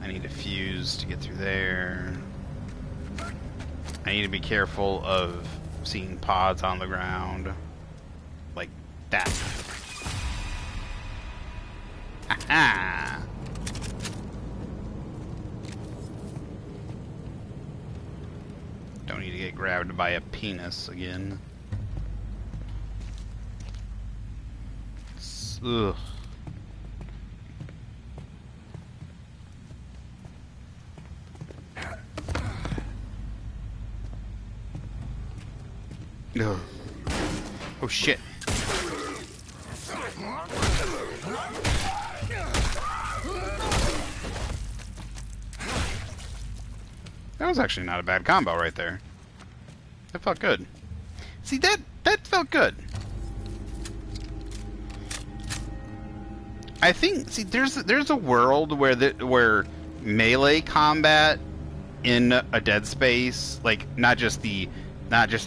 I need a fuse to get through there. I need to be careful of seeing pods on the ground. Like that. Aha! Don't need to get grabbed by a penis again. Ugh. Ugh. Oh shit. That was actually not a bad combo right there. That felt good. See, that felt good. I think, see, there's a world where melee combat in a Dead Space, like not just the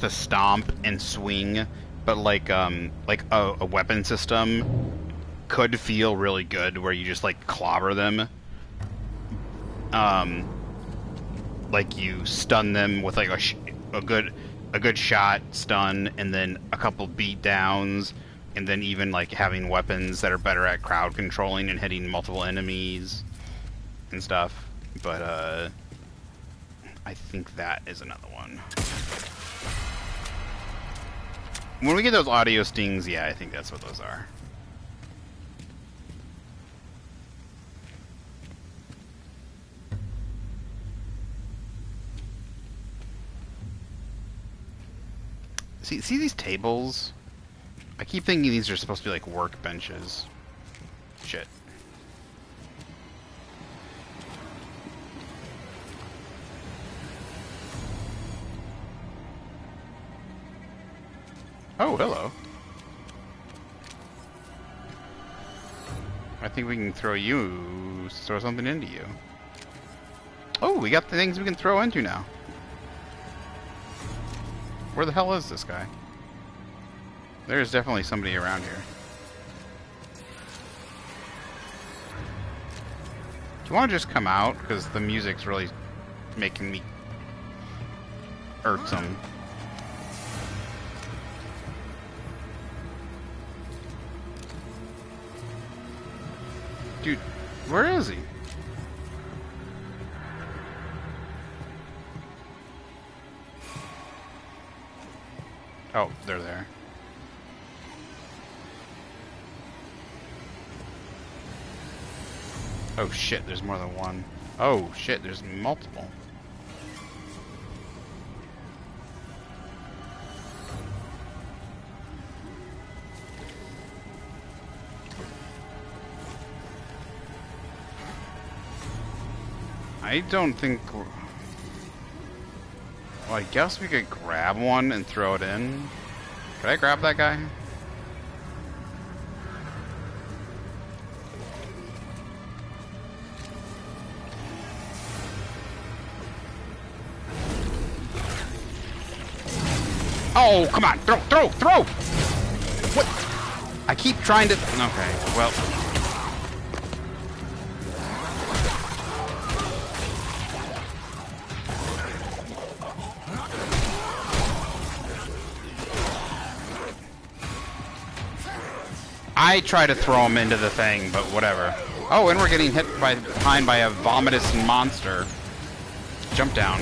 stomp and swing, but like a weapon system could feel really good, where you just like clobber them. Like you stun them with like a good shot stun, and then a couple beat downs, and then even like having weapons that are better at crowd controlling and hitting multiple enemies and stuff. But I think that is another one. When we get those audio stings, yeah, I think that's what those are. See these tables? I keep thinking these are supposed to be like workbenches. Shit. Oh, hello. I think we can throw something into you. Oh, we got the things we can throw into now. Where the hell is this guy? There's definitely somebody around here. Do you want to just come out? Because the music's really making me irksome. Dude, where is he? Oh, they're there. Oh shit, there's more than one. Oh shit, there's multiple. I don't think... Well, I guess we could grab one and throw it in. Could I grab that guy? Oh, come on! Throw! What? I keep trying to... Okay, well... I try to throw him into the thing, but whatever. Oh, and we're getting hit behind by a vomitous monster. Jump down.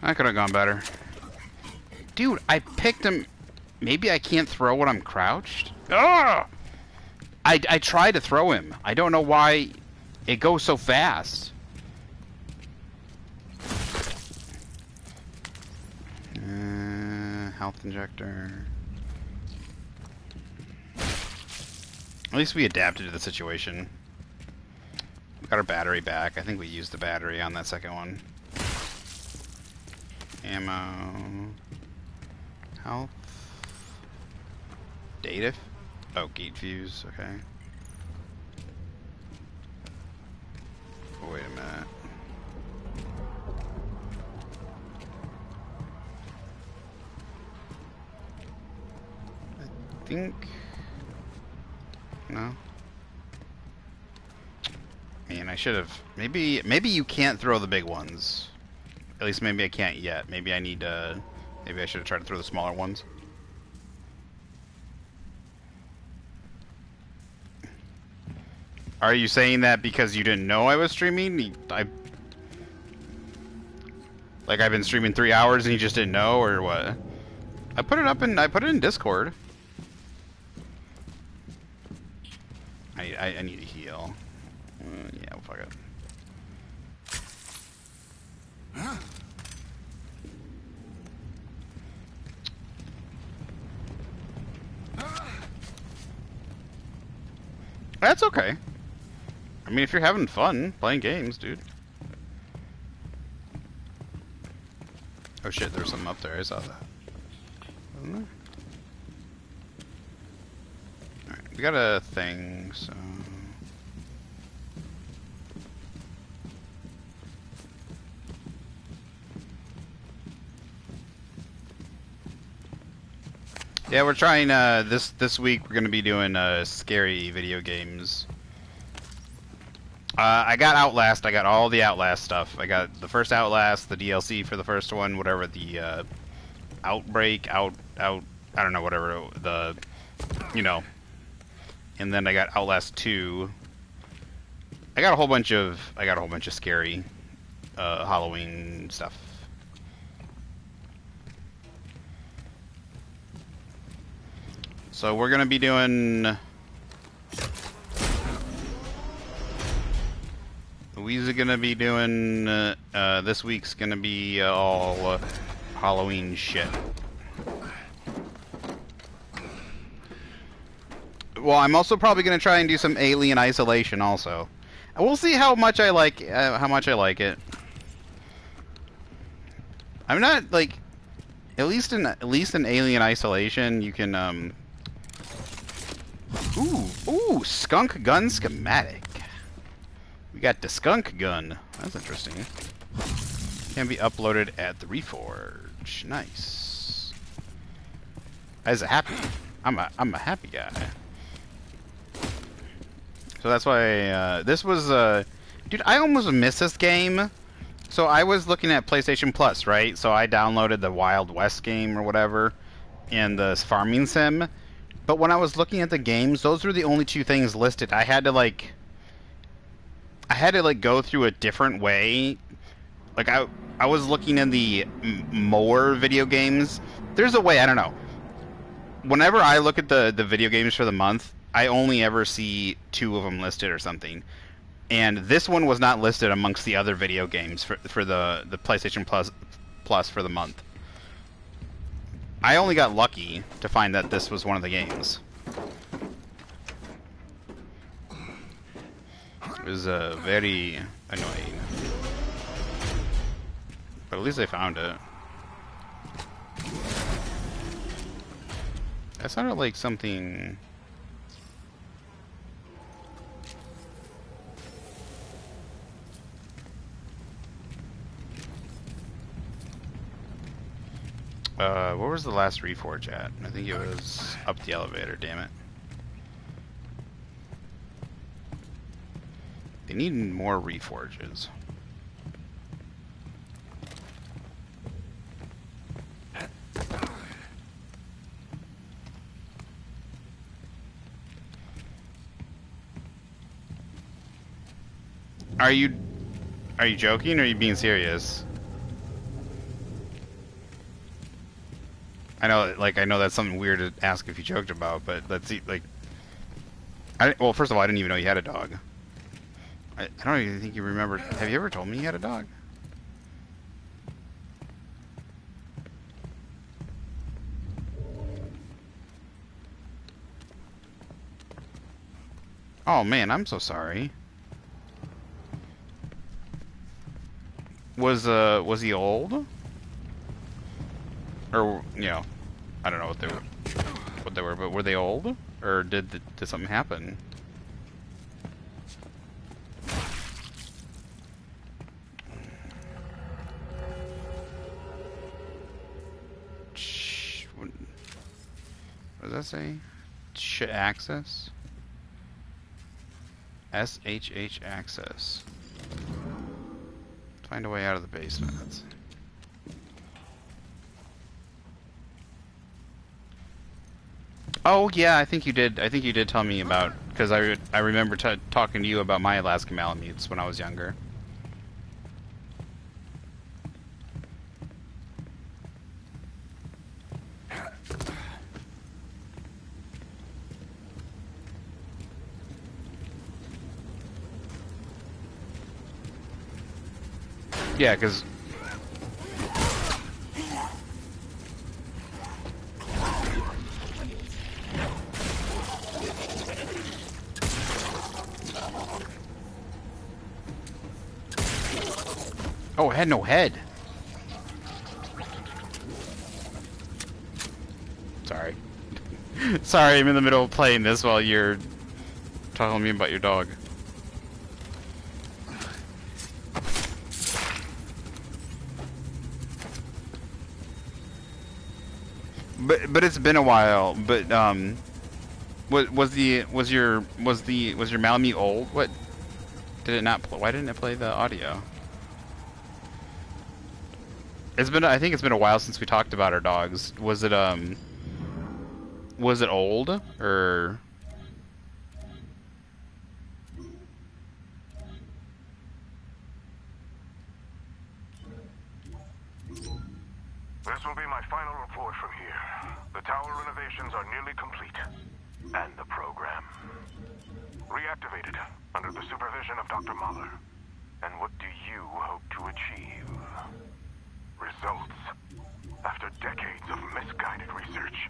That could have gone better. Dude, I picked him. Maybe I can't throw when I'm crouched? Ugh! I try to throw him. I don't know why it goes so fast. Health injector. At least we adapted to the situation. We got our battery back. I think we used the battery on that second one. Ammo. Health. Data. Oh, gate fuse. Okay. Oh, wait a minute. I think. No. Man, I should have. Maybe you can't throw the big ones. At least maybe I can't yet. Maybe I need to. Maybe I should have tried to throw the smaller ones. Are you saying that because you didn't know I was streaming? Like I've been streaming 3 hours and you just didn't know, or what? I put it in Discord. I need to heal. Yeah, well, fuck it. That's okay. I mean, if you're having fun playing games, dude. Oh shit, there's something up there. I saw that. Wasn't there? Alright, we got a thing, so... Yeah, we're trying, this week we're gonna be doing, scary video games. I got Outlast, I got all the Outlast stuff. I got the first Outlast, the DLC for the first one, whatever the, Outbreak, I don't know, whatever, the, you know. And then I got Outlast 2. I got a whole bunch of scary, Halloween stuff. So we're gonna be doing... We's gonna be doing... this week's gonna be all Halloween shit. Well, I'm also probably gonna try and do some Alien Isolation also. We'll see how much I like it. I'm not like... At least in Alien Isolation, you can Ooh, Skunk Gun schematic. We got the Skunk Gun. That's interesting. Can be uploaded at the Reforge. Nice. As a happy, I'm a happy guy. So that's why this was dude, I almost missed this game. So I was looking at PlayStation Plus, right? So I downloaded the Wild West game or whatever, and the farming sim. But when I was looking at the games, those were the only two things listed. I had to like go through a different way. Like I was looking in the more video games. There's a way, I don't know. Whenever I look at the video games for the month, I only ever see 2 of them listed or something. And this one was not listed amongst the other video games for the PlayStation Plus for the month. I only got lucky to find that this was one of the games. It was very annoying. But at least I found it. That sounded like something... where was the last Reforge at? I think it was up the elevator, damn it. They need more Reforges. Are you joking or are you being serious? I know that's something weird to ask if you joked about, but let's see, like... well, first of all, I didn't even know you had a dog. I don't even think you remember... Have you ever told me you had a dog? Oh man, I'm so sorry. Was he old? Or, you know, I don't know what they were, but were they old? Or did something happen? What does that say? Access? SHH access. Find a way out of the basement. Oh yeah, I think you did. I think you did tell me about, because I remember talking to you about my Alaska Malamutes when I was younger. Yeah, because oh, it had no head. Sorry. Sorry, I'm in the middle of playing this while you're telling me about your dog. But it's been a while. But was your Malamute old? What did it not play? Why didn't it play the audio? It's been, I think it's been a while since we talked about our dogs. Was it old or? This will be my final report from here. The tower renovations are nearly complete. And the program. Reactivated under the supervision of Dr. Mahler. And what do you hope to achieve? Results. After decades of misguided research.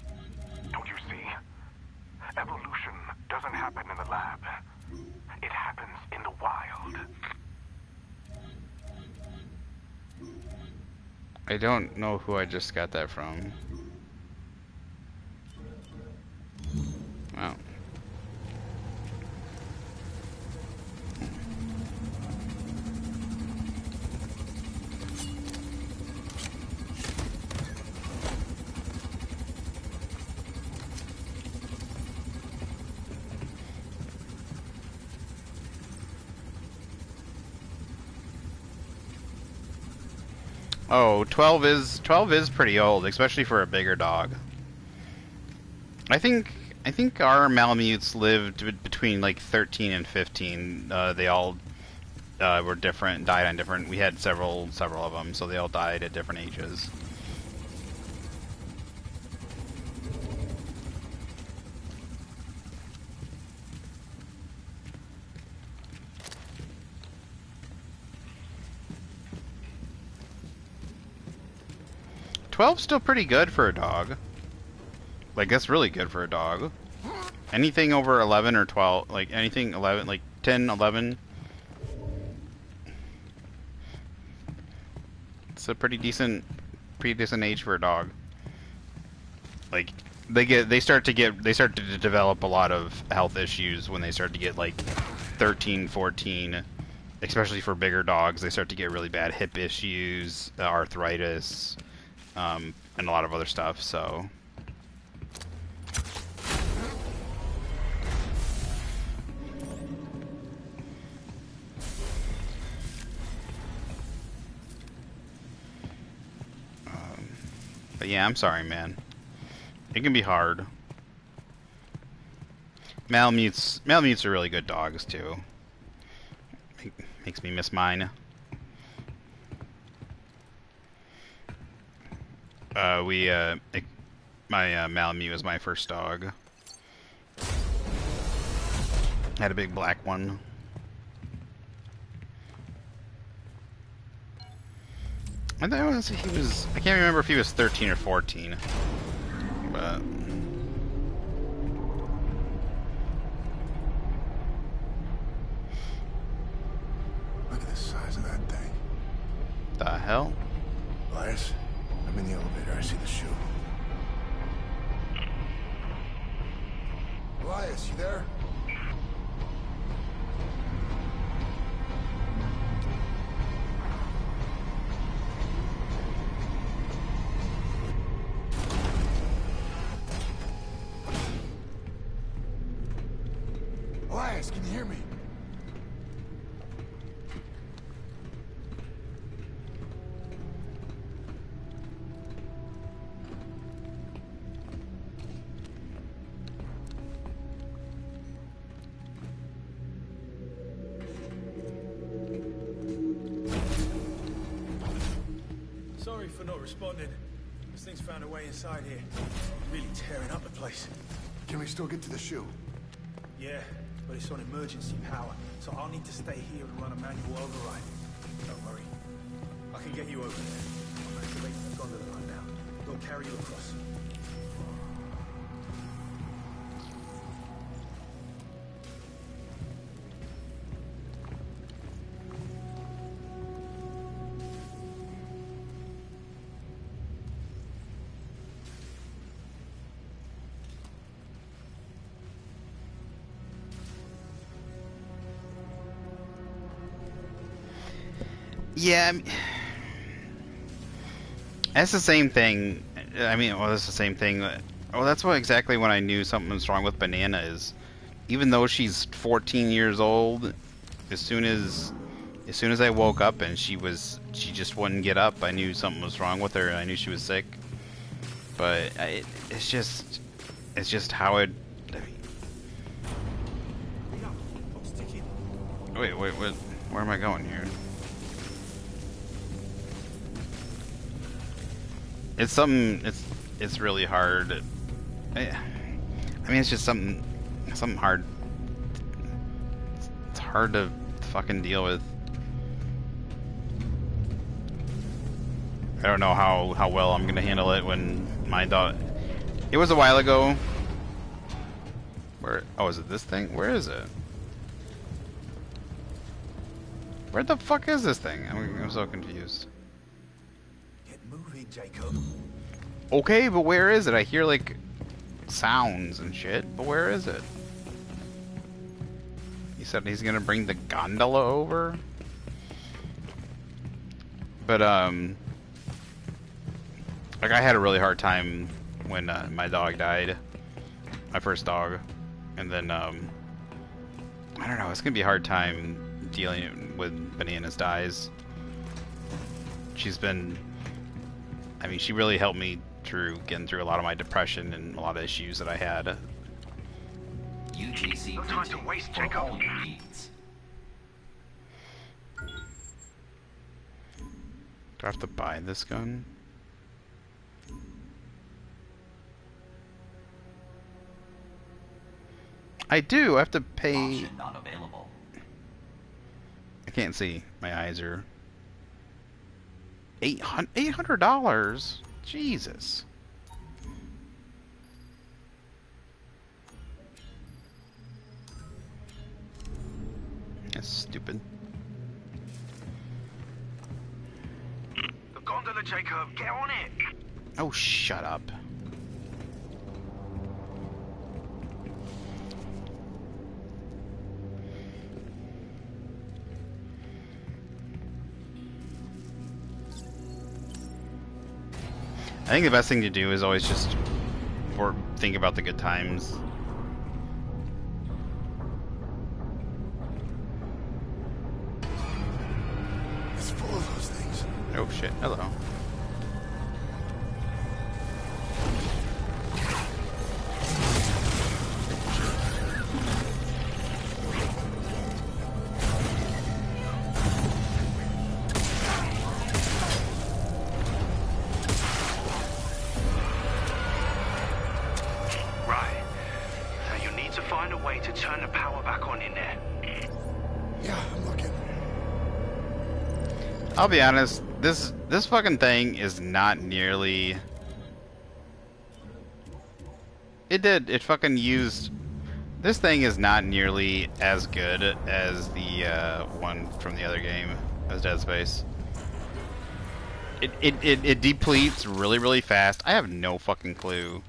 Don't you see? Evolution doesn't happen in the lab. It happens in the wild. I don't know who I just got that from. Wow. Oh, 12 is pretty old, especially for a bigger dog. I think our Malamutes lived between like 13 and 15. They all were different, died on different. We had several of them, so they all died at different ages. Twelve's still pretty good for a dog. Like, that's really good for a dog. Anything over 11 or 12, like anything 11, like 10, 11. It's a pretty decent age for a dog. Like, they start to develop a lot of health issues when they start to get like 13, 14, especially for bigger dogs. They start to get really bad hip issues, arthritis, and a lot of other stuff, so. But yeah, I'm sorry, man. It can be hard. Malamutes are really good dogs, too. Makes me miss mine. My Malamute was my first dog. Had a big black one. I can't remember if he was 13 or 14. But hell? Elias, I'm in the elevator. I see the shoe. Elias, you there? Elias, can you hear me? Sorry for not responding. This thing's found a way inside here. Really tearing up the place. Can we still get to the shoe? Yeah, but it's on emergency power, so I'll need to stay here and run a manual override. Don't worry. I can get you over there. I'm activating the gondola right now. We'll carry you across. Yeah, that's the same thing. I mean, well, that's the same thing. Oh, that's what exactly when I knew something was wrong with Banana is, even though she's 14 years old, as soon as I woke up and she just wouldn't get up, I knew something was wrong with her and I knew she was sick. But it's just how it. I mean, wait, where am I going here? It's something. It's really hard. I mean, it's just something hard. It's hard to fucking deal with. I don't know how well I'm gonna handle it when my dog. It was a while ago. Where? Oh, is it this thing? Where is it? Where the fuck is this thing? I'm so confused. Jacob. Okay, but where is it? I hear like sounds and shit, but where is it? He said he's gonna bring the gondola over? But like I had a really hard time when my dog died. My first dog. And then I don't know, it's gonna be a hard time dealing with Bananas dies. She's been, I mean, she really helped me through getting through a lot of my depression and a lot of issues that I had. UGC No time to waste, for Jacob. all your needs. Do I have to buy this gun? I do. I have to pay. Option not available. I can't see. My eyes are. $800? Jesus. That's stupid. The gondola, Jacob. Get on it. Oh, shut up. I think the best thing to do is always just think about the good times. It's full of those things. Oh shit, hello. I'll be honest, this fucking thing is not nearly... It fucking used... This thing is not nearly as good as the one from the other game, as Dead Space. It depletes really, really fast. I have no fucking clue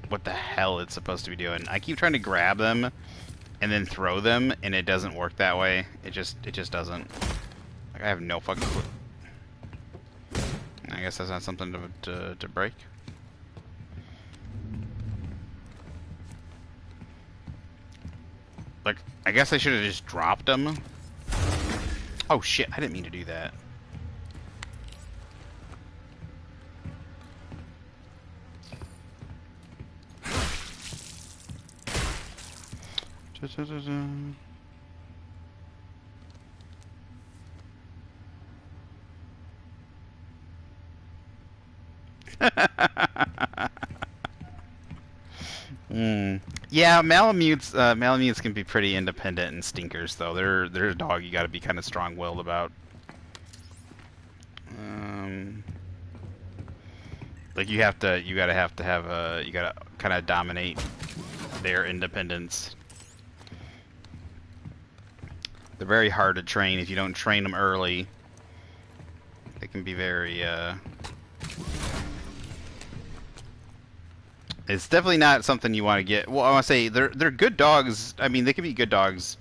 what the hell it's supposed to be doing. I keep trying to grab them and then throw them, and it doesn't work that way. It just doesn't. Like, I have no fucking clue. I guess that's not something to break. Like, I guess I should have just dropped them. Oh shit, I didn't mean to do that. Yeah, Malamutes can be pretty independent and stinkers, though. They're a dog you got to be kind of strong-willed about. Like you gotta kind of dominate their independence. They're very hard to train if you don't train them early. They can be very It's definitely not something you want to get. Well, I want to say they're good dogs. I mean, they can be good dogs.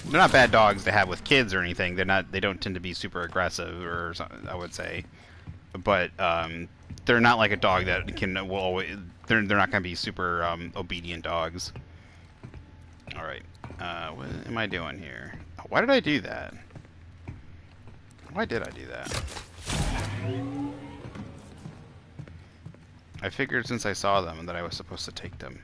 They're not bad dogs to have with kids or anything. They don't tend to be super aggressive or something, I would say. But they're not like a dog that will always. They're not going to be super obedient dogs. All right. What am I doing here? Why did I do that? Why did I do that? I figured since I saw them that I was supposed to take them.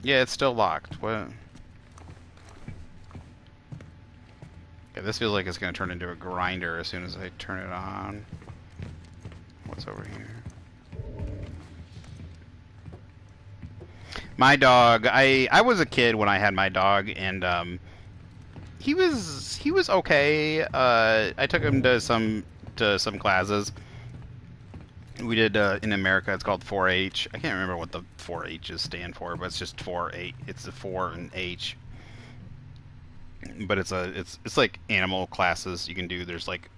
Yeah, it's still locked. What? Okay, this feels like it's going to turn into a grinder as soon as I turn it on. What's over here? My dog. I was a kid when I had my dog, and he was okay. I took him to some classes. We did in America. It's called 4-H. I can't remember what the 4-H's stand for, but it's just 4-H. It's the 4 and H. But it's like animal classes you can do. There's like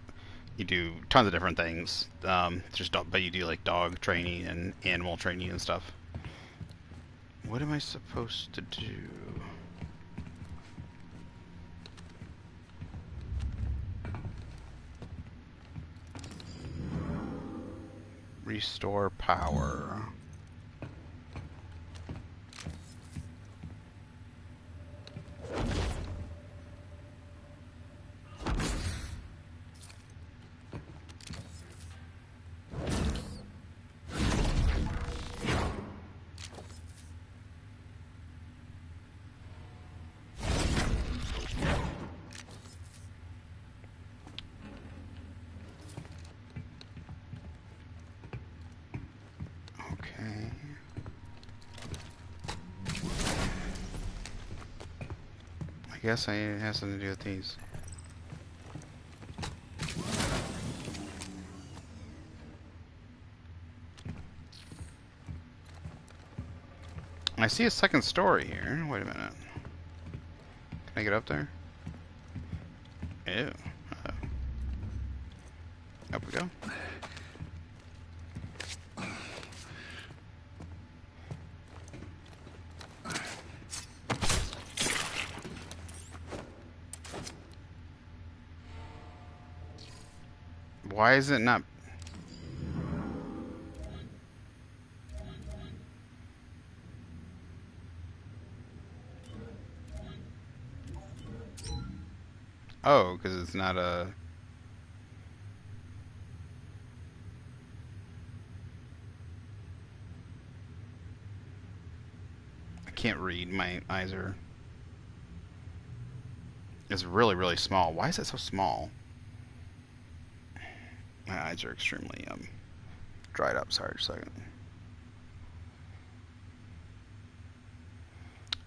you do tons of different things. But you do like dog training and animal training and stuff. What am I supposed to do? Restore power. I guess it has something to do with these. I see a second story here. Wait a minute. Can I get up there? Ew. Up we go. Why is it not? Oh, because it's not a... I can't read. My eyes are... It's really, really small. Why is it so small? My eyes are extremely dried up. Sorry, just a second.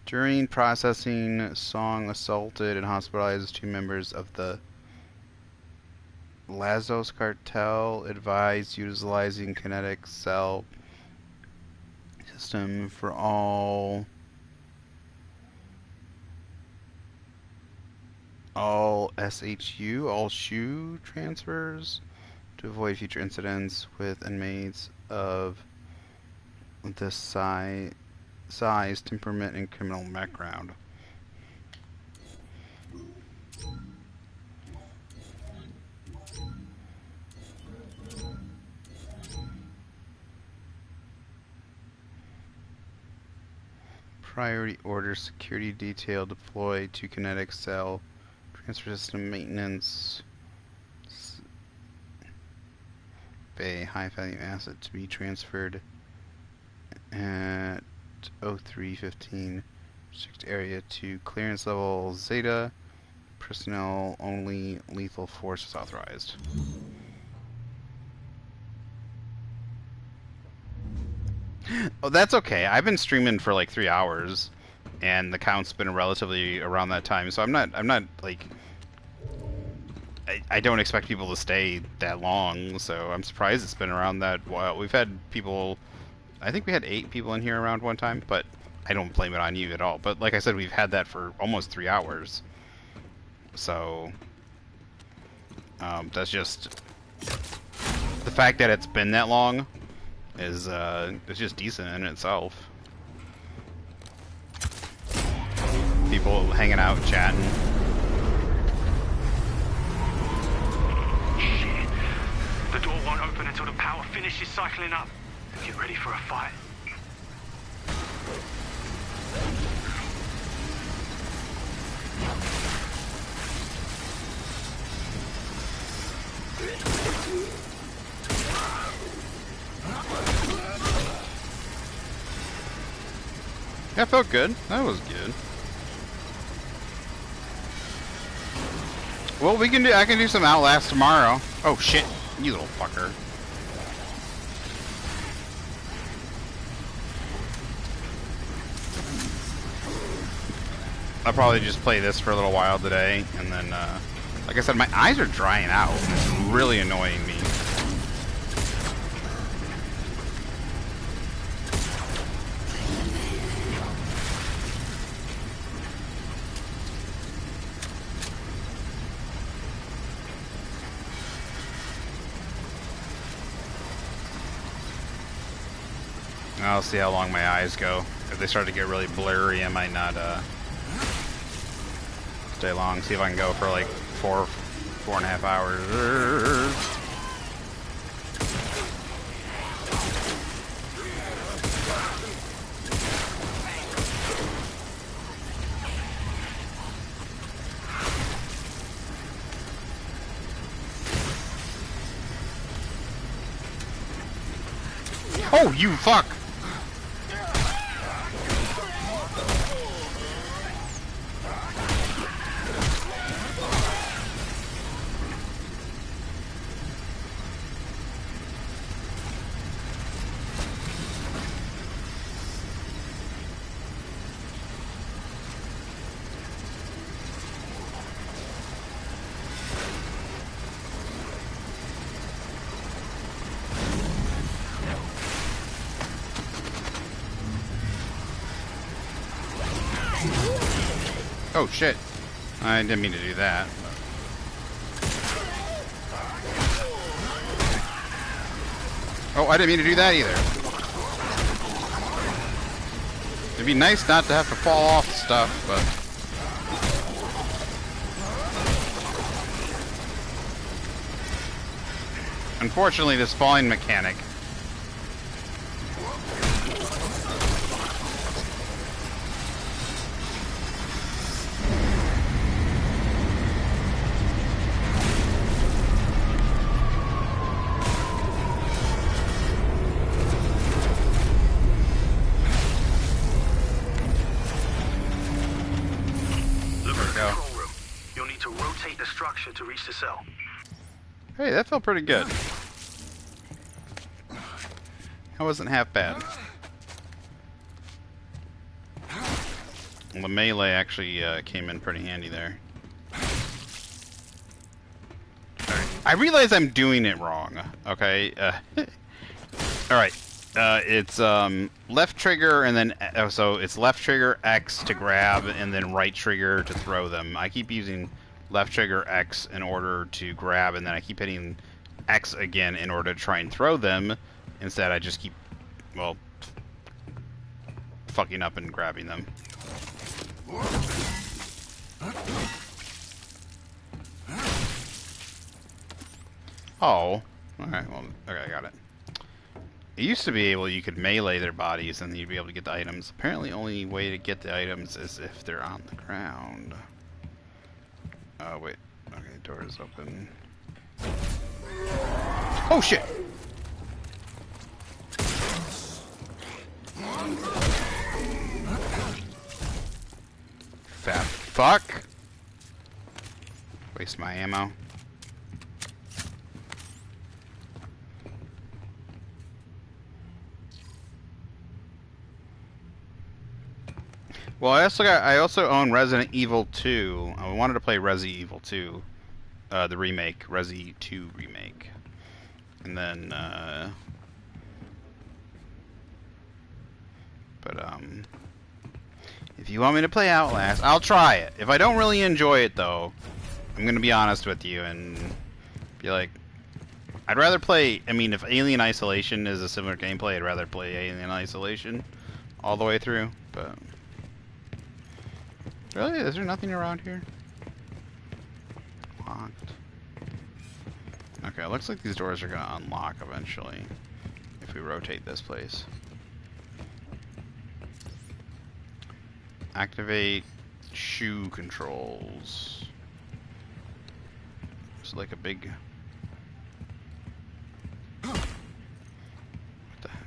During processing, Song assaulted and hospitalized 2 members of the Lazos cartel. Advised utilizing kinetic cell system for all all SHU, all SHU transfers to avoid future incidents with inmates of this size, temperament, and criminal background. Priority order security detail deployed to kinetic cell transfer system maintenance bay high value asset to be transferred at 0315 restrict area to clearance level Zeta. Personnel only, lethal force is authorized. Oh, that's okay. I've been streaming for like 3 hours, and the count's been relatively around that time. So I'm not like, I don't expect people to stay that long. So I'm surprised it's been around that while. We've had people, I think we had 8 people in here around one time, but I don't blame it on you at all. But like I said, we've had that for almost 3 hours. So that's just the fact that it's been that long. Is it's just decent in itself. People hanging out, chatting. Shit. The door won't open until the power finishes cycling up. Get ready for a fight. That felt good. That was good. Well, we can do. I can do some Outlast tomorrow. Oh shit, you little fucker. I'll probably just play this for a little while today, and then, like I said, my eyes are drying out. It's really annoying me. I'll see how long my eyes go. If they start to get really blurry, I might not stay long. See if I can go for like 4.5 hours. Oh, you fuck! Oh shit. I didn't mean to do that. Oh, I didn't mean to do that either. It'd be nice not to have to fall off stuff, but... Unfortunately, this falling mechanic... To reach the cell. Hey, that felt pretty good. That wasn't half bad. Well, the melee actually came in pretty handy there. Alright. I realize I'm doing it wrong. Okay. Alright. It's left trigger and then so it's left trigger X to grab and then right trigger to throw them. I keep using left trigger X in order to grab, and then I keep hitting X again in order to try and throw them. Instead, I just keep, well, fucking up and grabbing them. Oh. Alright, well, okay, I got it. It used to be able, you could melee their bodies and you'd be able to get the items. Apparently, only way to get the items is if they're on the ground. Oh, wait. Okay, door is open. Oh, shit! Fat fuck! Waste my ammo. Well, I also own Resident Evil 2. I wanted to play Resi Evil 2, the remake, Resi 2 remake, and then if you want me to play Outlast, I'll try it. If I don't really enjoy it, though, I'm gonna be honest with you and be like, I'd rather play. I mean, if Alien Isolation is a similar gameplay, I'd rather play Alien Isolation all the way through, but. Really? Is there nothing around here? Locked. Okay, it looks like these doors are gonna unlock eventually if we rotate this place. Activate shoe controls. It's like a big... What the heck?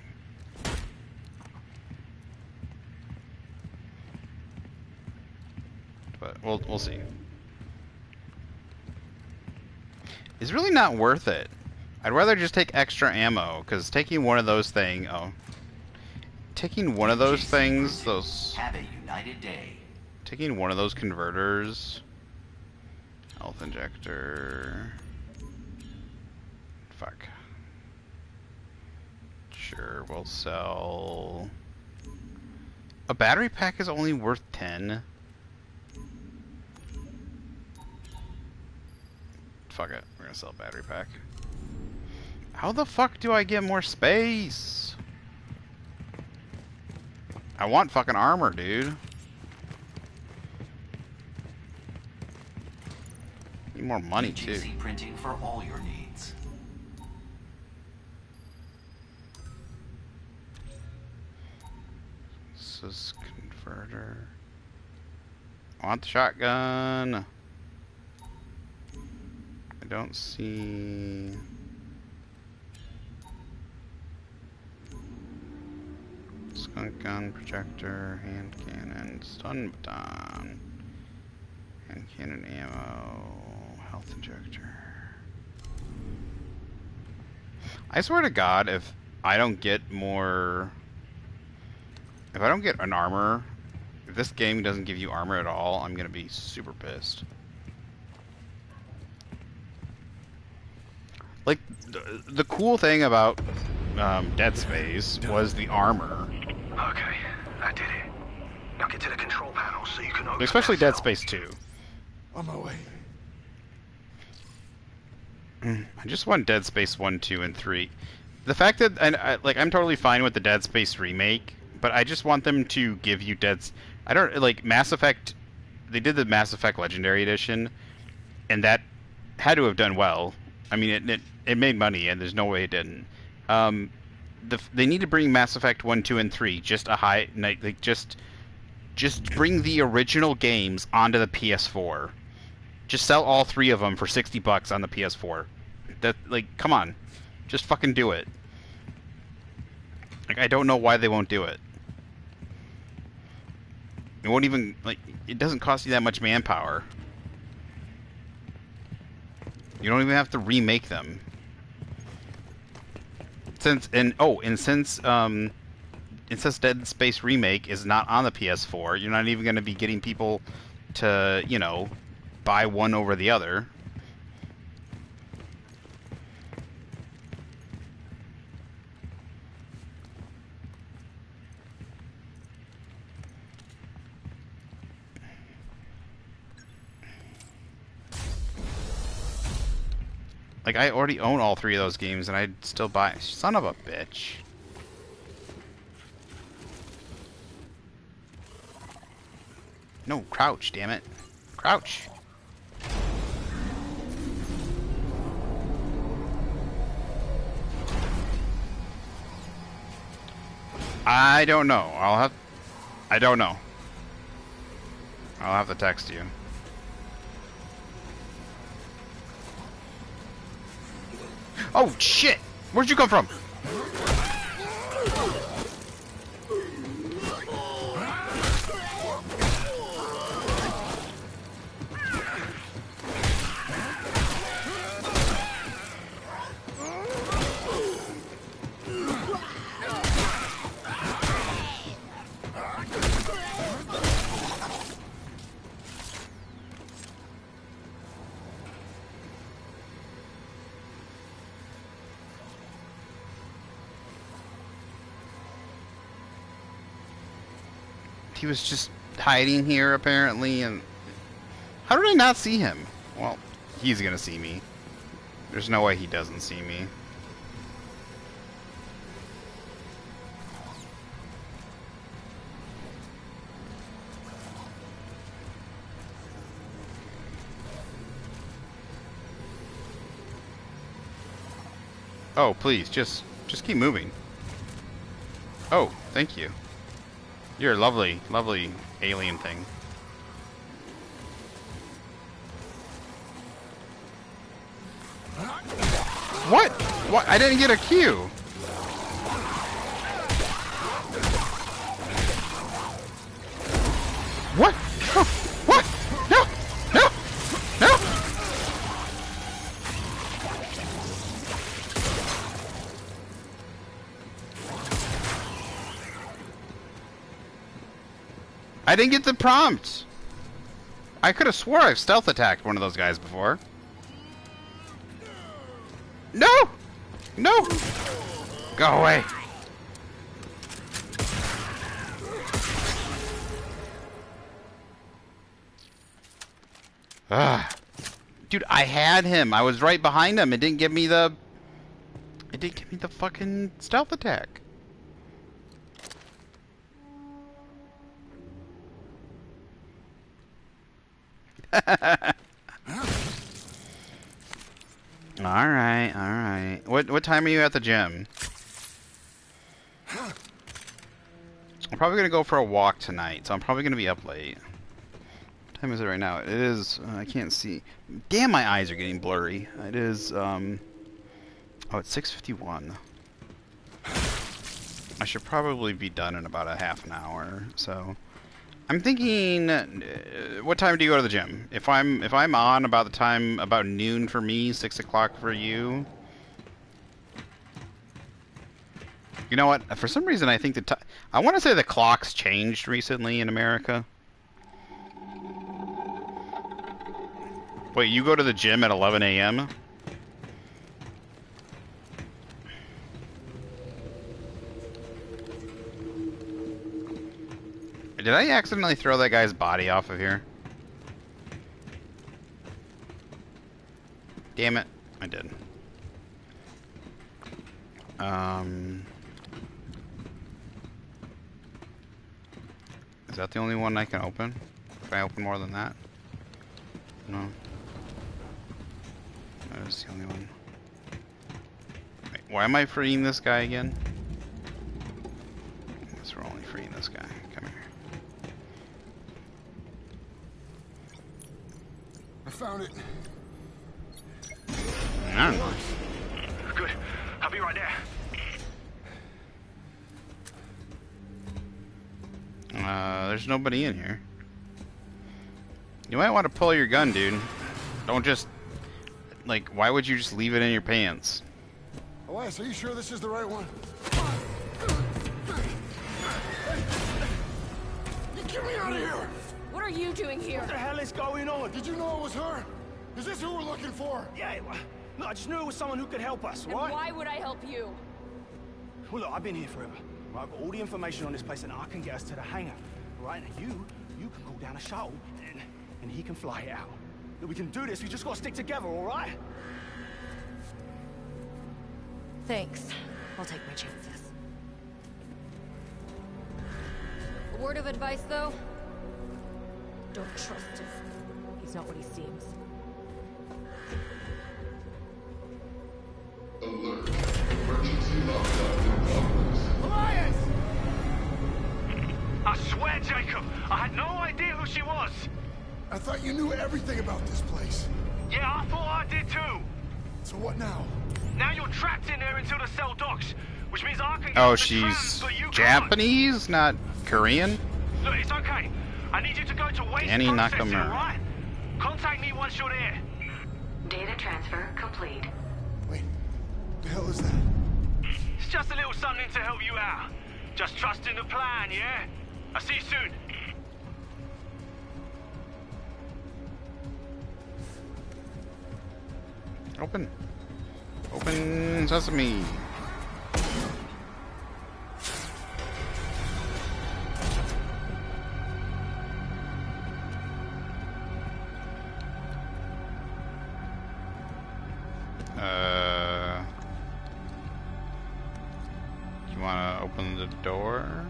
But we'll see. It's really not worth it. I'd rather just take extra ammo, because taking one of those things... Oh. Taking one of those things, those... Have a united day. Taking one of those converters... Health injector... Fuck. Sure, we'll sell... A battery pack is only worth 10. Fuck it, we're gonna sell a battery pack. How the fuck do I get more space? I want fucking armor, dude. Need more money, too. UGC printing for all your needs. This is converter. I want the shotgun. I don't see... Skunk gun, projector, hand cannon, stun baton, hand cannon ammo, health injector. I swear to God, if I don't get more... If I don't get an armor, if this game doesn't give you armor at all, I'm gonna be super pissed. Like, the cool thing about Dead Space was the armor. Okay, I did it. Now get to the control panel so you can open Especially that Dead cell. Space 2. On my way. I just want Dead Space 1, 2, and 3. The fact that, I'm totally fine with the Dead Space remake, but I just want them to give you I don't, like, Mass Effect, they did the Mass Effect Legendary Edition, and that had to have done well. I mean, it made money, and there's no way it didn't. They need to bring Mass Effect 1, 2, and 3 just bring the original games onto the PS4. Just sell all 3 of them for $60 on the PS4. That, like, come on, just fucking do it. Like, I don't know why they won't do it. It won't even, like, it doesn't cost you that much manpower. You don't even have to remake them. Since Dead Space Remake is not on the PS4, you're not even going to be getting people to, you know, buy one over the other. Like, I already own all 3 of those games, and I'd still buy... Son of a bitch. No, crouch, damn it. Crouch. I don't know. I don't know. I'll have to text you. Oh, shit! Where'd you come from? He was just hiding here, apparently, and... How did I not see him? Well, he's gonna see me. There's no way he doesn't see me. Oh, please, just keep moving. Oh, thank you. You're a lovely, lovely alien thing. What? What? I didn't get a cue. What? Oh, what? No! No! No! I didn't get the prompt. I could have swore I've stealth attacked one of those guys before. No! No! Go away. Ugh. Dude, I had him. I was right behind him. It didn't give me the... It didn't give me the fucking stealth attack. Alright, alright. What time are you at the gym? I'm probably gonna go for a walk tonight, so I'm probably gonna be up late. What time is it right now? It is, I can't see. Damn, my eyes are getting blurry. It is, oh, it's 6:51. I should probably be done in about a half an hour, so... I'm thinking, what time do you go to the gym? If I'm on about the time, about noon for me, 6 o'clock for you. You know what? For some reason, I think I want to say the clocks changed recently in America. Wait, you go to the gym at 11 a.m.? Did I accidentally throw that guy's body off of here? Damn it. I did. Is that the only one I can open? Can I open more than that? No. That is the only one. Wait, why am I freeing this guy again? I guess we're only freeing this guy. Come here. I found it. I don't know. Good. I'll be right there. There's nobody in here. You might want to pull your gun, dude. Don't just... Like, why would you just leave it in your pants? Elias, are you sure this is the right one? Get me out of here! What are you doing here? What the hell is going on? Did you know it was her? Is this who we're looking for? Yeah, look, I just knew it was someone who could help us, And right? why would I help you? Well, look, I've been here forever. Right, I've got all the information on this place, and I can get us to the hangar. Right, now you can call down a shuttle, and he can fly it out. Look, we can do this, we just gotta stick together, all right? Thanks. I'll take my chances. A word of advice, though? Don't trust him. He's not what he seems. Alert. Emergency lockdown in progress. Elias! I swear, Jacob, I had no idea who she was. I thought you knew everything about this place. Yeah, I thought I did too. So what now? Now you're trapped in there until the cell docks, which means I can get Oh, off the tram, she's but you can't. Japanese, not Korean? Look, it's okay. I need you to go to waste Dani processing, Nakamura. right? Contact me once you're there. Data transfer complete. Wait, what the hell is that? It's just a little something to help you out. Just trust in the plan, yeah? I'll see you soon. Open. Open sesame. You wanna open the door?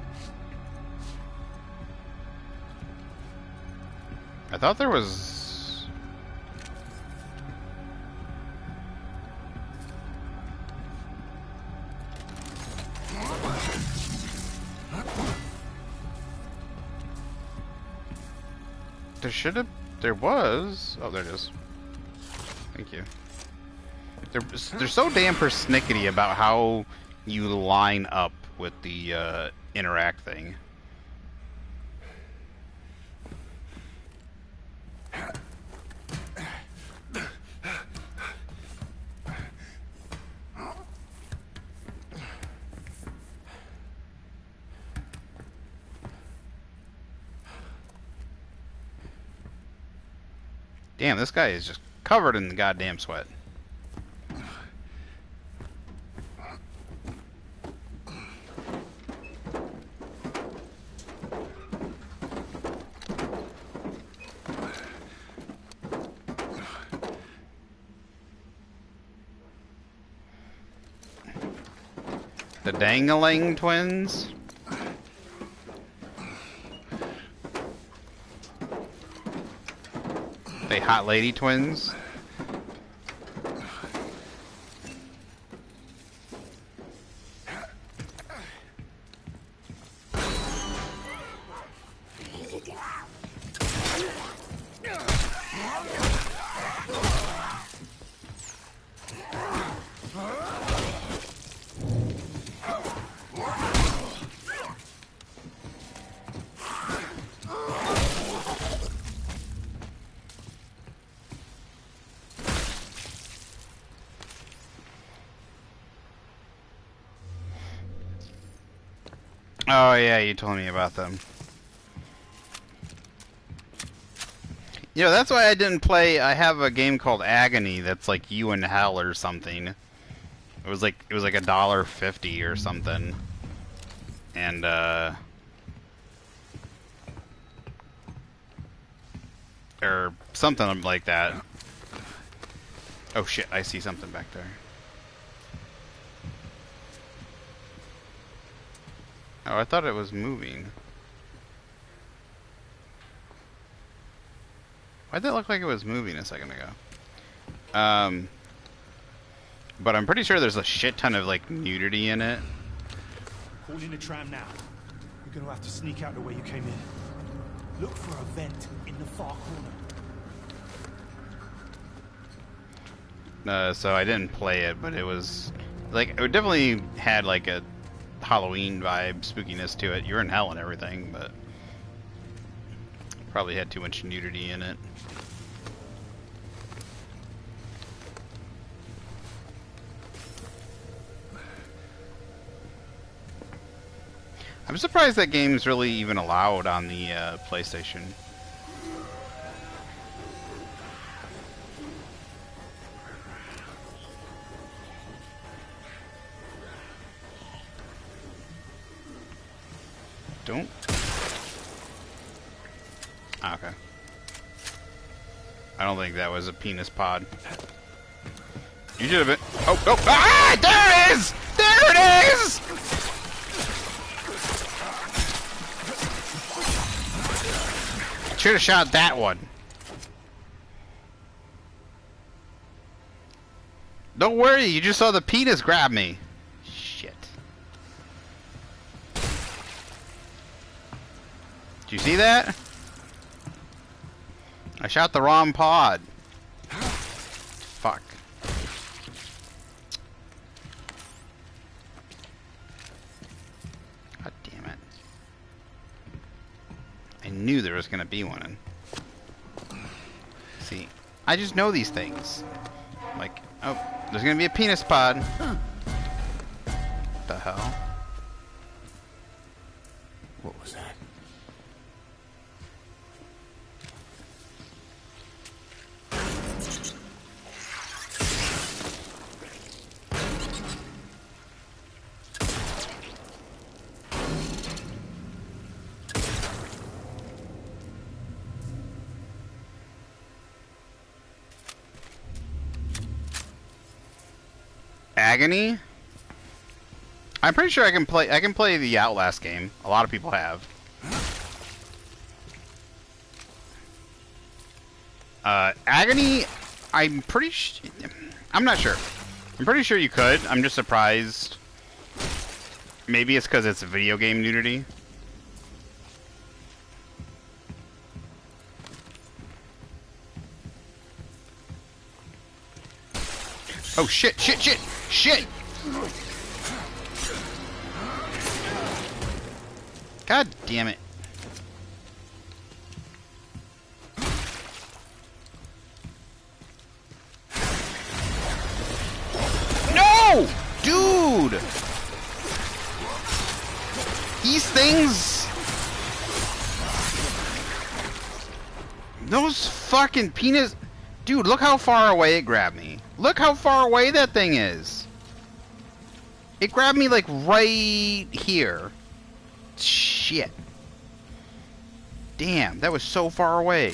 I thought there was... There should have... There was... Oh, there it is. Thank you. They're so damn persnickety about how you line up with the interact thing. Damn, this guy is just covered in the goddamn sweat. The Dangalang twins? They hot lady twins? Oh yeah, you told me about them. You know, that's why I didn't play. I have a game called Agony that's like You in Hell or something. It was like $1.50 or something. And or something like that. Oh shit, I see something back there. Oh, I thought it was moving. Why'd that look like it was moving a second ago? But I'm pretty sure there's a shit ton of, like, nudity in it. Call in the tram now. You're gonna have to sneak out the way you came in. Look for a vent in the far corner. So I didn't play it, but it was... Like, it definitely had, like, a Halloween vibe, spookiness to it. You're in hell and everything, but... Probably had too much nudity in it. I'm surprised that game's really even allowed on the PlayStation. Don't. Ah, okay. I don't think that was a penis pod. You should have been. Oh, oh, ah! There it is! There it is! Should have shot that one. Don't worry, you just saw the penis grab me. Shit. Did you see that? I shot the wrong pod. Fuck. God damn it. I knew there was gonna be one. See, I just know these things. Like, oh, there's gonna be a penis pod. What the hell? What was that? Agony? I'm pretty sure I can play the Outlast game. A lot of people have. Agony, I'm not sure. I'm pretty sure you could. I'm just surprised. Maybe it's because it's video game nudity. Oh shit, shit, shit, shit! God damn it. No! Dude! These things... Those fucking penis... Dude, look how far away it grabbed me. Look how far away that thing is. It grabbed me like right here. Shit. Damn, that was so far away.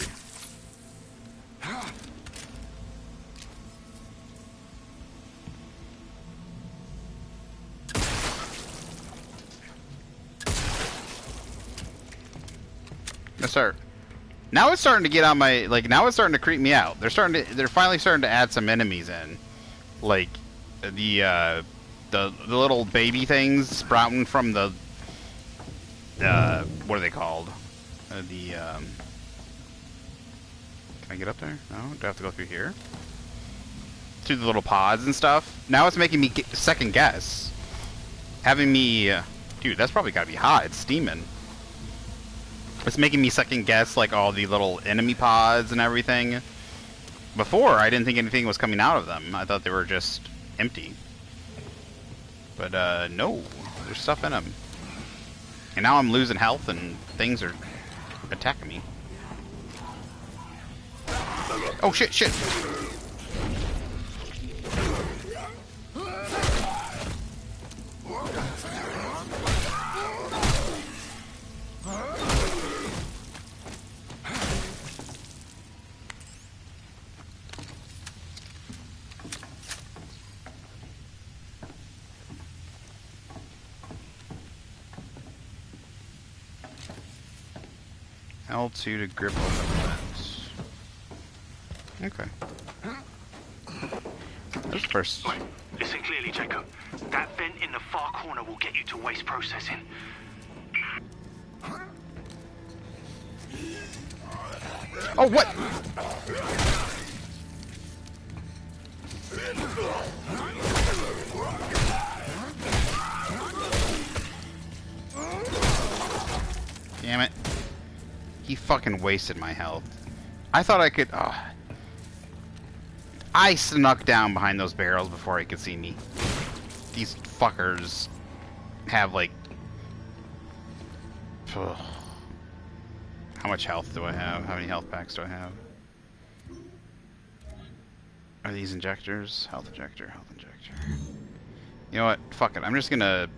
Yes, sir. Now it's starting to get on my, like, now it's starting to creep me out. They're finally starting to add some enemies in. Like, the little baby things sprouting from the, what are they called? Can I get up there? No? Do I have to go through here? Through the little pods and stuff? Now it's making me second guess. Having me, dude, that's probably gotta be hot. It's steaming. It's making me second guess, like, all the little enemy pods and everything. Before, I didn't think anything was coming out of them. I thought they were just empty. But, no. There's stuff in them. And now I'm losing health and things are attacking me. Oh, shit, shit! L2 to grip elements. Okay. That's first. Right. Listen clearly, Jacob. That vent in the far corner will get you to waste processing. Oh, what? Damn it. He fucking wasted my health. I thought I could... Oh. I snuck down behind those barrels before he could see me. These fuckers have, like... Ugh. How much health do I have? How many health packs do I have? Are these injectors? Health injector, health injector. You know what? Fuck it. I'm just gonna...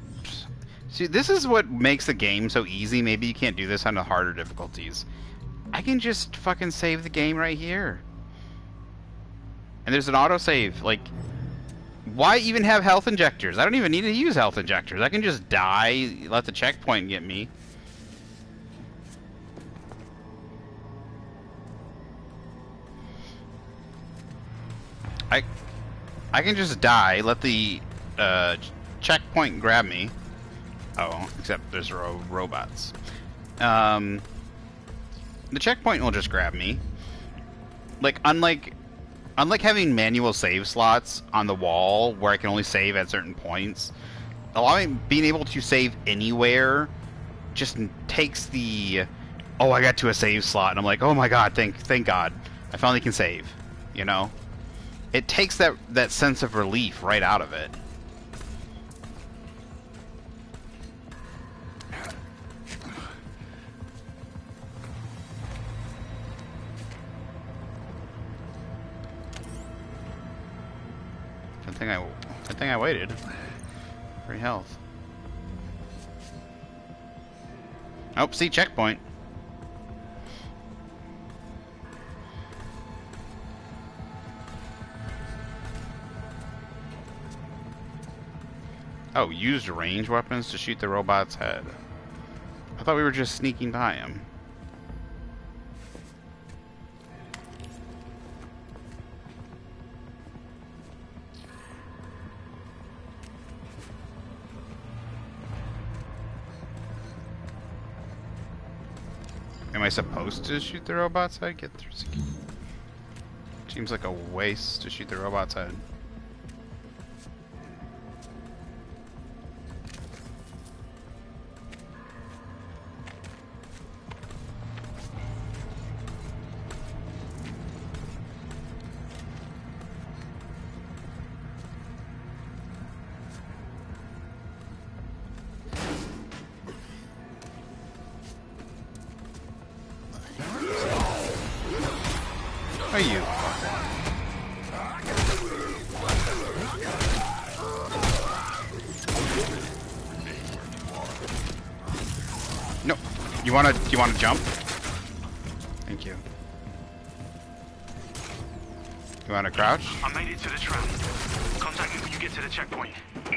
See, this is what makes the game so easy. Maybe you can't do this on the harder difficulties. I can just fucking save the game right here. And there's an autosave. Like, Why even have health injectors? I don't even need to use health injectors. I can just die, let the checkpoint get me. I can just die, let the checkpoint grab me. Oh, except there's robots. The checkpoint will just grab me. Like, unlike having manual save slots on the wall where I can only save at certain points, being able to save anywhere just takes the, oh, I got to a save slot, and I'm like, oh my god, thank God, I finally can save, you know? It takes that sense of relief right out of it. I think I waited. Free health. Oh, see, checkpoint. Oh, used range weapons to shoot the robot's head. I thought we were just sneaking by him. Am I supposed to shoot the robot's head? Get through. Seems like a waste to shoot the robot's head. Are you? No. You wanna jump? Thank you. You wanna crouch? I made it to the trap. Contact me when you get to the checkpoint.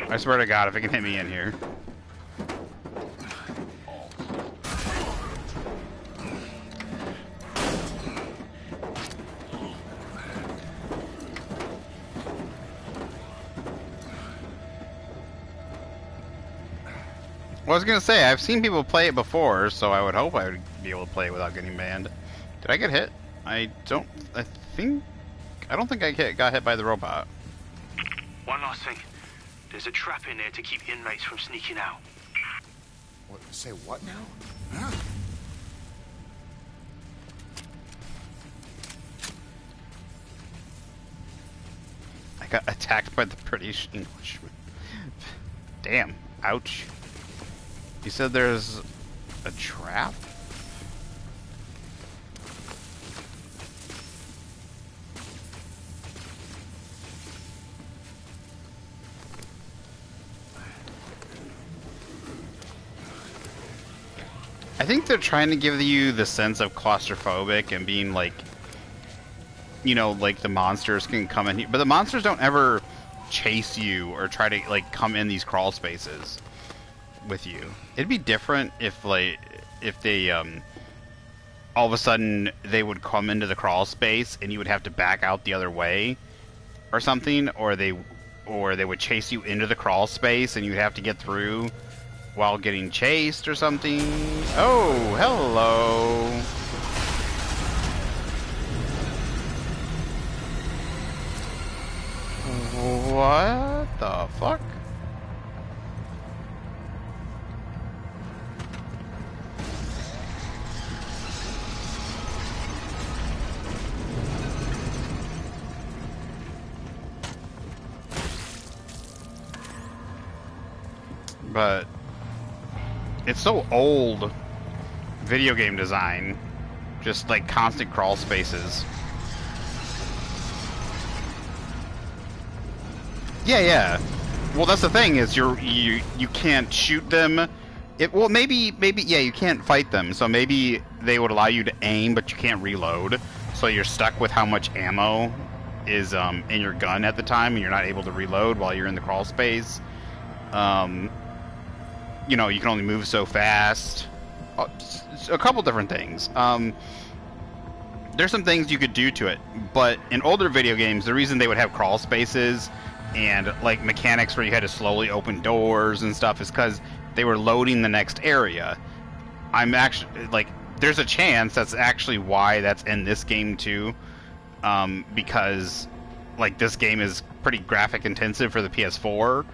I swear to God, if it can hit me in here. Well, I was gonna say, I've seen people play it before, so I would hope I would be able to play it without getting banned. Did I get hit? I don't think I got hit by the robot. One last thing. There's a trap in there to keep inmates from sneaking out. What, say what now? Huh? I got attacked by the British Englishman. Damn. Ouch. You said there's a trap? I think they're trying to give you the sense of claustrophobic and being like, you know, like the monsters can come in here, but the monsters don't ever chase you or try to like come in these crawl spaces with you. It'd be different if they all of a sudden they would come into the crawl space and you would have to back out the other way or something, or they would chase you into the crawl space and you'd have to get through while getting chased or something. Oh, hello. What the fuck? But it's so old video game design, just like constant crawl spaces. Yeah. Well, that's the thing is you can't shoot them. Maybe yeah, you can't fight them. So maybe they would allow you to aim, but you can't reload. So you're stuck with how much ammo is in your gun at the time, and you're not able to reload while you're in the crawl space. You know, you can only move so fast. A couple different things. There's some things you could do to it, but in older video games, the reason they would have crawl spaces and like mechanics where you had to slowly open doors and stuff is because they were loading the next area. I'm actually like, there's a chance that's actually why that's in this game too, because like this game is pretty graphic intensive for the PS4,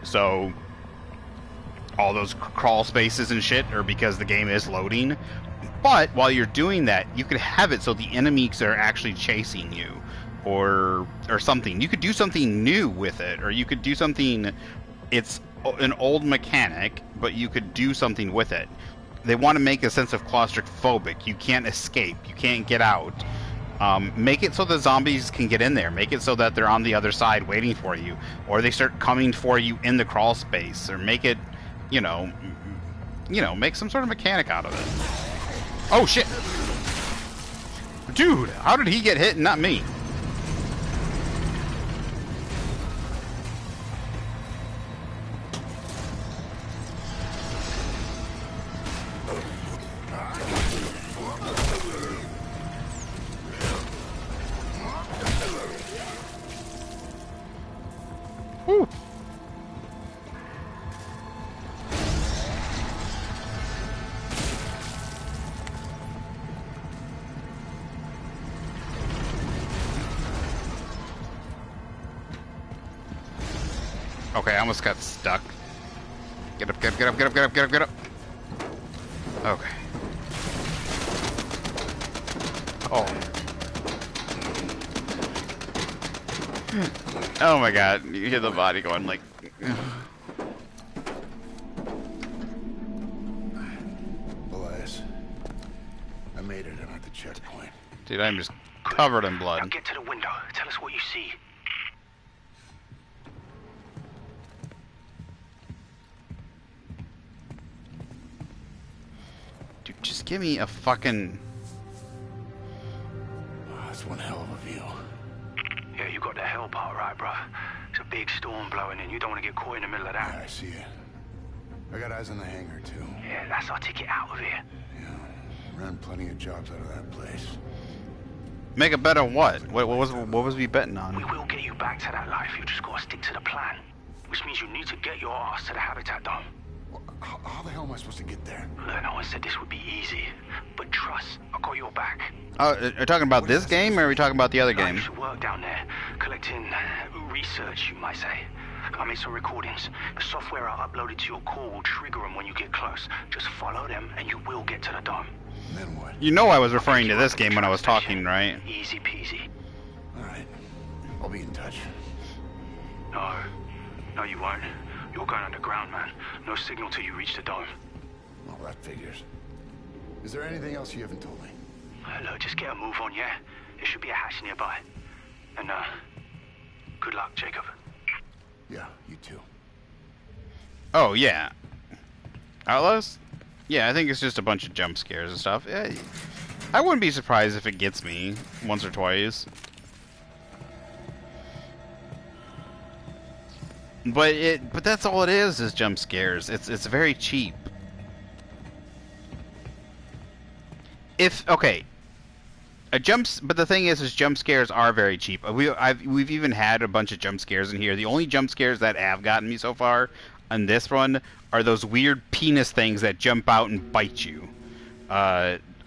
so all those crawl spaces and shit are because the game is loading. But while you're doing that, you could have it so the enemies are actually chasing you, or something. You could do something new with it, or you could do something. It's an old mechanic, but you could do something with it. They want to make a sense of claustrophobic. You can't escape. You can't get out. Make it so the zombies can get in there. Make it so that they're on the other side waiting for you, or they start coming for you in the crawl space, or make it, you know, make some sort of mechanic out of it. Oh shit! Dude, how did he get hit and not me? Whew. Okay, I almost got stuck. Get up, get up, get up, get up, get up, get up, get up. Okay. Oh. Oh my god, you hear the body going like... Elias, I made it. I'm at the checkpoint. Dude, I'm just covered in blood. Now get to the window. Tell us what you see. Dude, just give me a fucking... Oh, that's one hell of a view. Yeah, you got the hell part right, bruh. It's a big storm blowing in. You don't want to get caught in the middle of that. Yeah, I see it. I got eyes on the hangar, too. Yeah, that's our ticket out of here. Yeah, ran plenty of jobs out of that place. Make a bet on what? What was we betting on? We will get you back to that life. You just gotta stick to the plan. Which means you need to get your ass to the habitat dome. How the hell am I supposed to get there? Look, no one said this would be easy. But trust, I got your back. Oh, are you talking about this game, or are we talking about the other game? You should work down there, collecting research, you might say. I made some recordings. The software I uploaded to your core will trigger them when you get close. Just follow them, and you will get to the dome. And then what? You know I was referring to this game when I was talking, right? Easy peasy. Alright. I'll be in touch. No, you won't. You're going underground, man. No signal till you reach the dome. Well, that figures. Is there anything else you haven't told me? Look, just get a move on, yeah? There should be a hatch nearby. And, good luck, Jacob. Yeah, you too. Oh, yeah. Outlaws? Yeah, I think it's just a bunch of jump scares and stuff. I wouldn't be surprised if it gets me once or twice. But that's all it is jump scares. It's very cheap. But the thing is jump scares are very cheap. We've even had a bunch of jump scares in here. The only jump scares that have gotten me so far on this one are those weird penis things that jump out and bite you.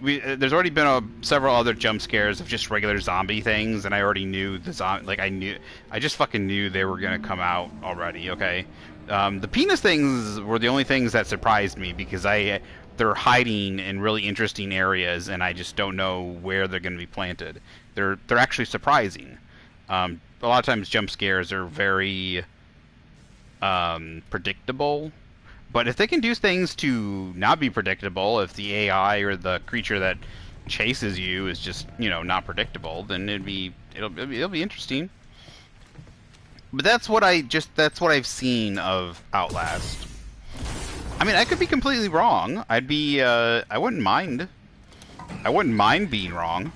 There's already been several other jump scares of just regular zombie things, and I already knew I just fucking knew they were gonna come out already. Okay, the penis things were the only things that surprised me because they're hiding in really interesting areas, and I just don't know where they're gonna be planted. They're actually surprising. A lot of times jump scares are very predictable. But if they can do things to not be predictable, if the AI or the creature that chases you is just, not predictable, then it'll be interesting. But that's what I've seen of Outlast. I mean, I could be completely wrong. I wouldn't mind. I wouldn't mind being wrong.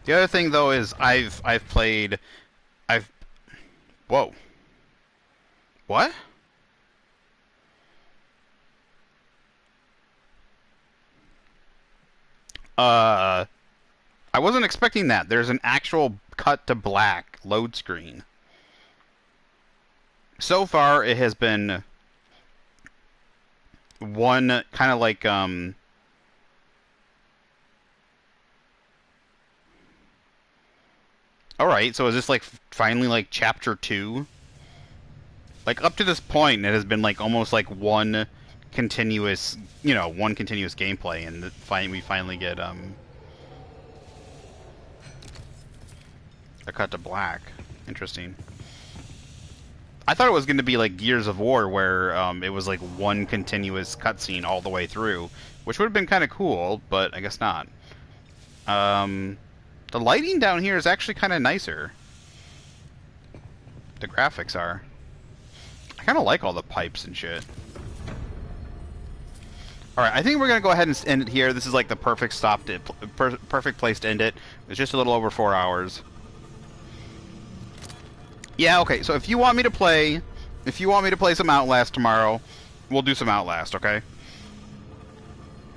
The other thing though is I've played I've whoa. What? I wasn't expecting that. There's an actual cut to black load screen. So far it has been one kind of like all right, so is this like finally like chapter 2? Like up to this point it has been like almost like one continuous, one continuous gameplay, and we finally get a cut to black. Interesting. I thought it was going to be like Gears of War, where it was like one continuous cutscene all the way through, which would have been kind of cool, but I guess not. The lighting down here is actually kind of nicer. The graphics are. I kind of like all the pipes and shit. Alright, I think we're going to go ahead and end it here. This is like the perfect perfect place to end it. It's just a little over 4 hours. Yeah, okay, so if you want me to play some Outlast tomorrow, we'll do some Outlast, okay?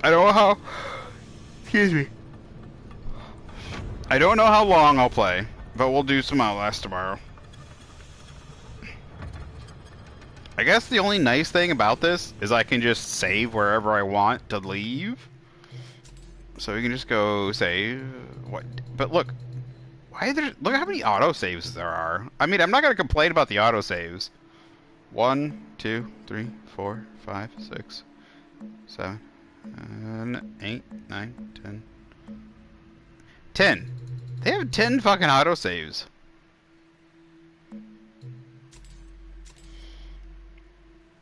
I don't know how... Excuse me. I don't know how long I'll play, but we'll do some Outlast tomorrow. I guess the only nice thing about this is I can just save wherever I want to leave. So we can just go save. What? But look, look how many autosaves there are. I mean, I'm not gonna complain about the autosaves. 1, 2, 3, 4, 5, 6, 7, 8, 9, 10. 10. They have 10 fucking autosaves.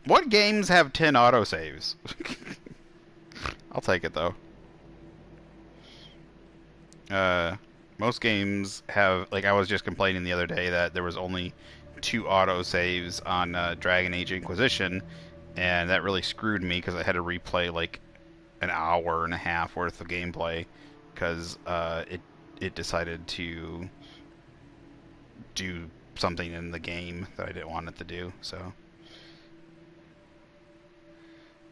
What games have 10 autosaves? I'll take it though. Most games have, like, I was just complaining the other day that there was only 2 autosaves on Dragon Age Inquisition, and that really screwed me because I had to replay like an hour and a half worth of gameplay because it decided to do something in the game that I didn't want it to do. So,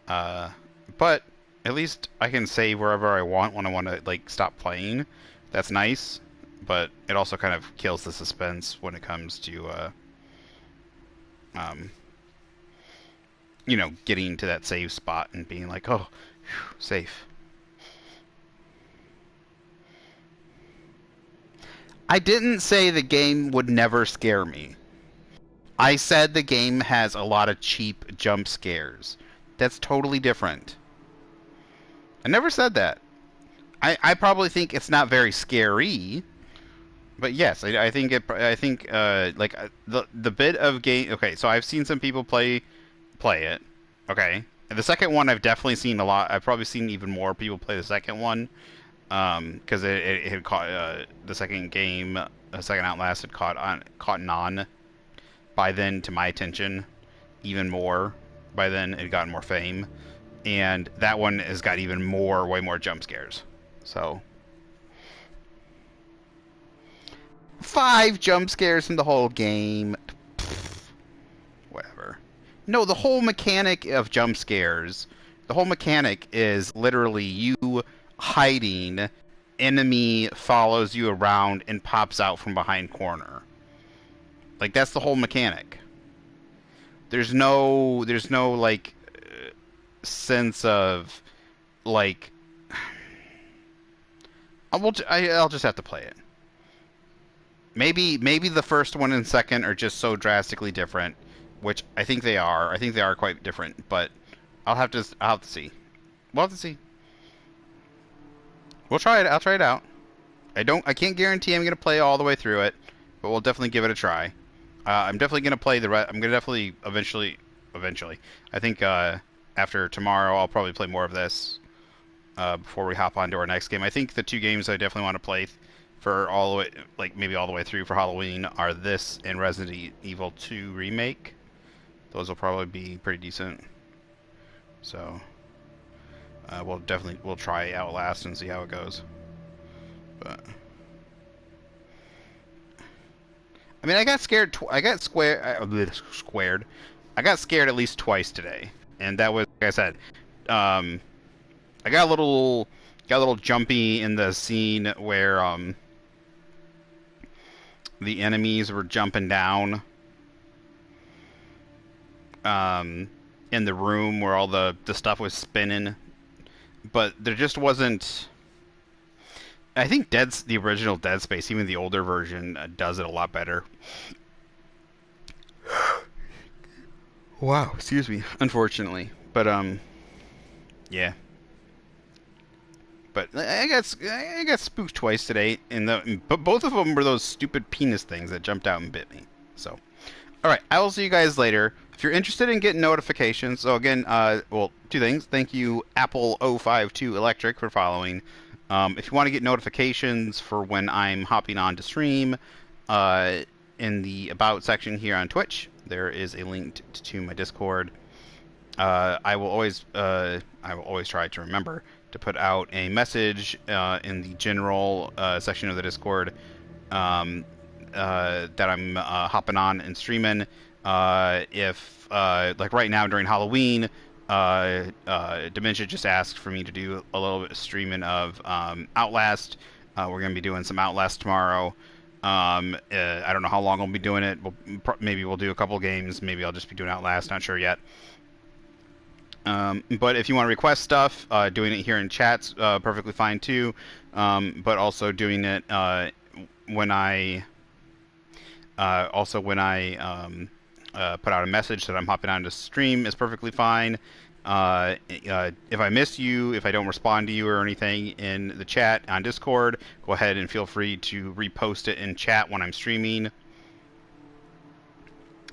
but at least I can save wherever I want when I want to like stop playing. That's nice, but it also kind of kills the suspense when it comes to getting to that save spot and being like, oh, whew, safe. I didn't say the game would never scare me. I said the game has a lot of cheap jump scares. That's totally different. I never said that. I probably think it's not very scary, but yes, I think like the bit of game. Okay, so I've seen some people play it. Okay, and the second one I've definitely seen a lot. I've probably seen even more people play the second one, because it had caught the second game, the second Outlast had caught on by then to my attention, even more. By then it had gotten more fame, and that one has got even way more jump scares. So 5 jump scares in the whole game. Pfft, whatever. No, the whole mechanic of jump scares, the whole mechanic is literally you hiding, enemy follows you around and pops out from behind corner. Like, that's the whole mechanic. There's no like sense of like I'll just have to play it. Maybe the first one and second are just so drastically different, which I think they are. I think they are quite different, but I'll have to see. We'll have to see. We'll try it. I'll try it out. I can't guarantee I'm gonna play all the way through it, but we'll definitely give it a try. I'm definitely gonna play the rest. I'm gonna definitely eventually. I think after tomorrow I'll probably play more of this before we hop on to our next game. I think the 2 games I definitely want to play for all the way, like maybe all the way through for Halloween, are this and Resident Evil 2 Remake. Those will probably be pretty decent. So we'll try Outlast and see how it goes. But I mean, I got scared. I got squared. I got scared at least twice today, and that was, like I said, I got a little jumpy in the scene where the enemies were jumping down in the room where all the stuff was spinning, but there just wasn't. I think the original Dead Space, even the older version, does it a lot better. Wow, excuse me. Unfortunately, but yeah. But I got spooked twice today, but both of them were those stupid penis things that jumped out and bit me. So, all right, I will see you guys later. If you're interested in getting notifications, so again, well, two things. Thank you, Apple 052 Electric, for following. If you want to get notifications for when I'm hopping on to stream, in the About section here on Twitch, there is a link to my Discord. I will always try to remember to put out a message in the general section of the Discord that I'm hopping on and streaming. If like right now during Halloween, Dementia just asked for me to do a little bit of streaming of Outlast. We're going to be doing some Outlast tomorrow. I don't know how long I'll be doing it. Maybe we'll do a couple games. Maybe I'll just be doing Outlast. Not sure yet. But if you want to request stuff, doing it here in chat's perfectly fine too. But also doing it when I put out a message that I'm hopping on to stream is perfectly fine. If I miss you, if I don't respond to you or anything in the chat on Discord, go ahead and feel free to repost it in chat when I'm streaming.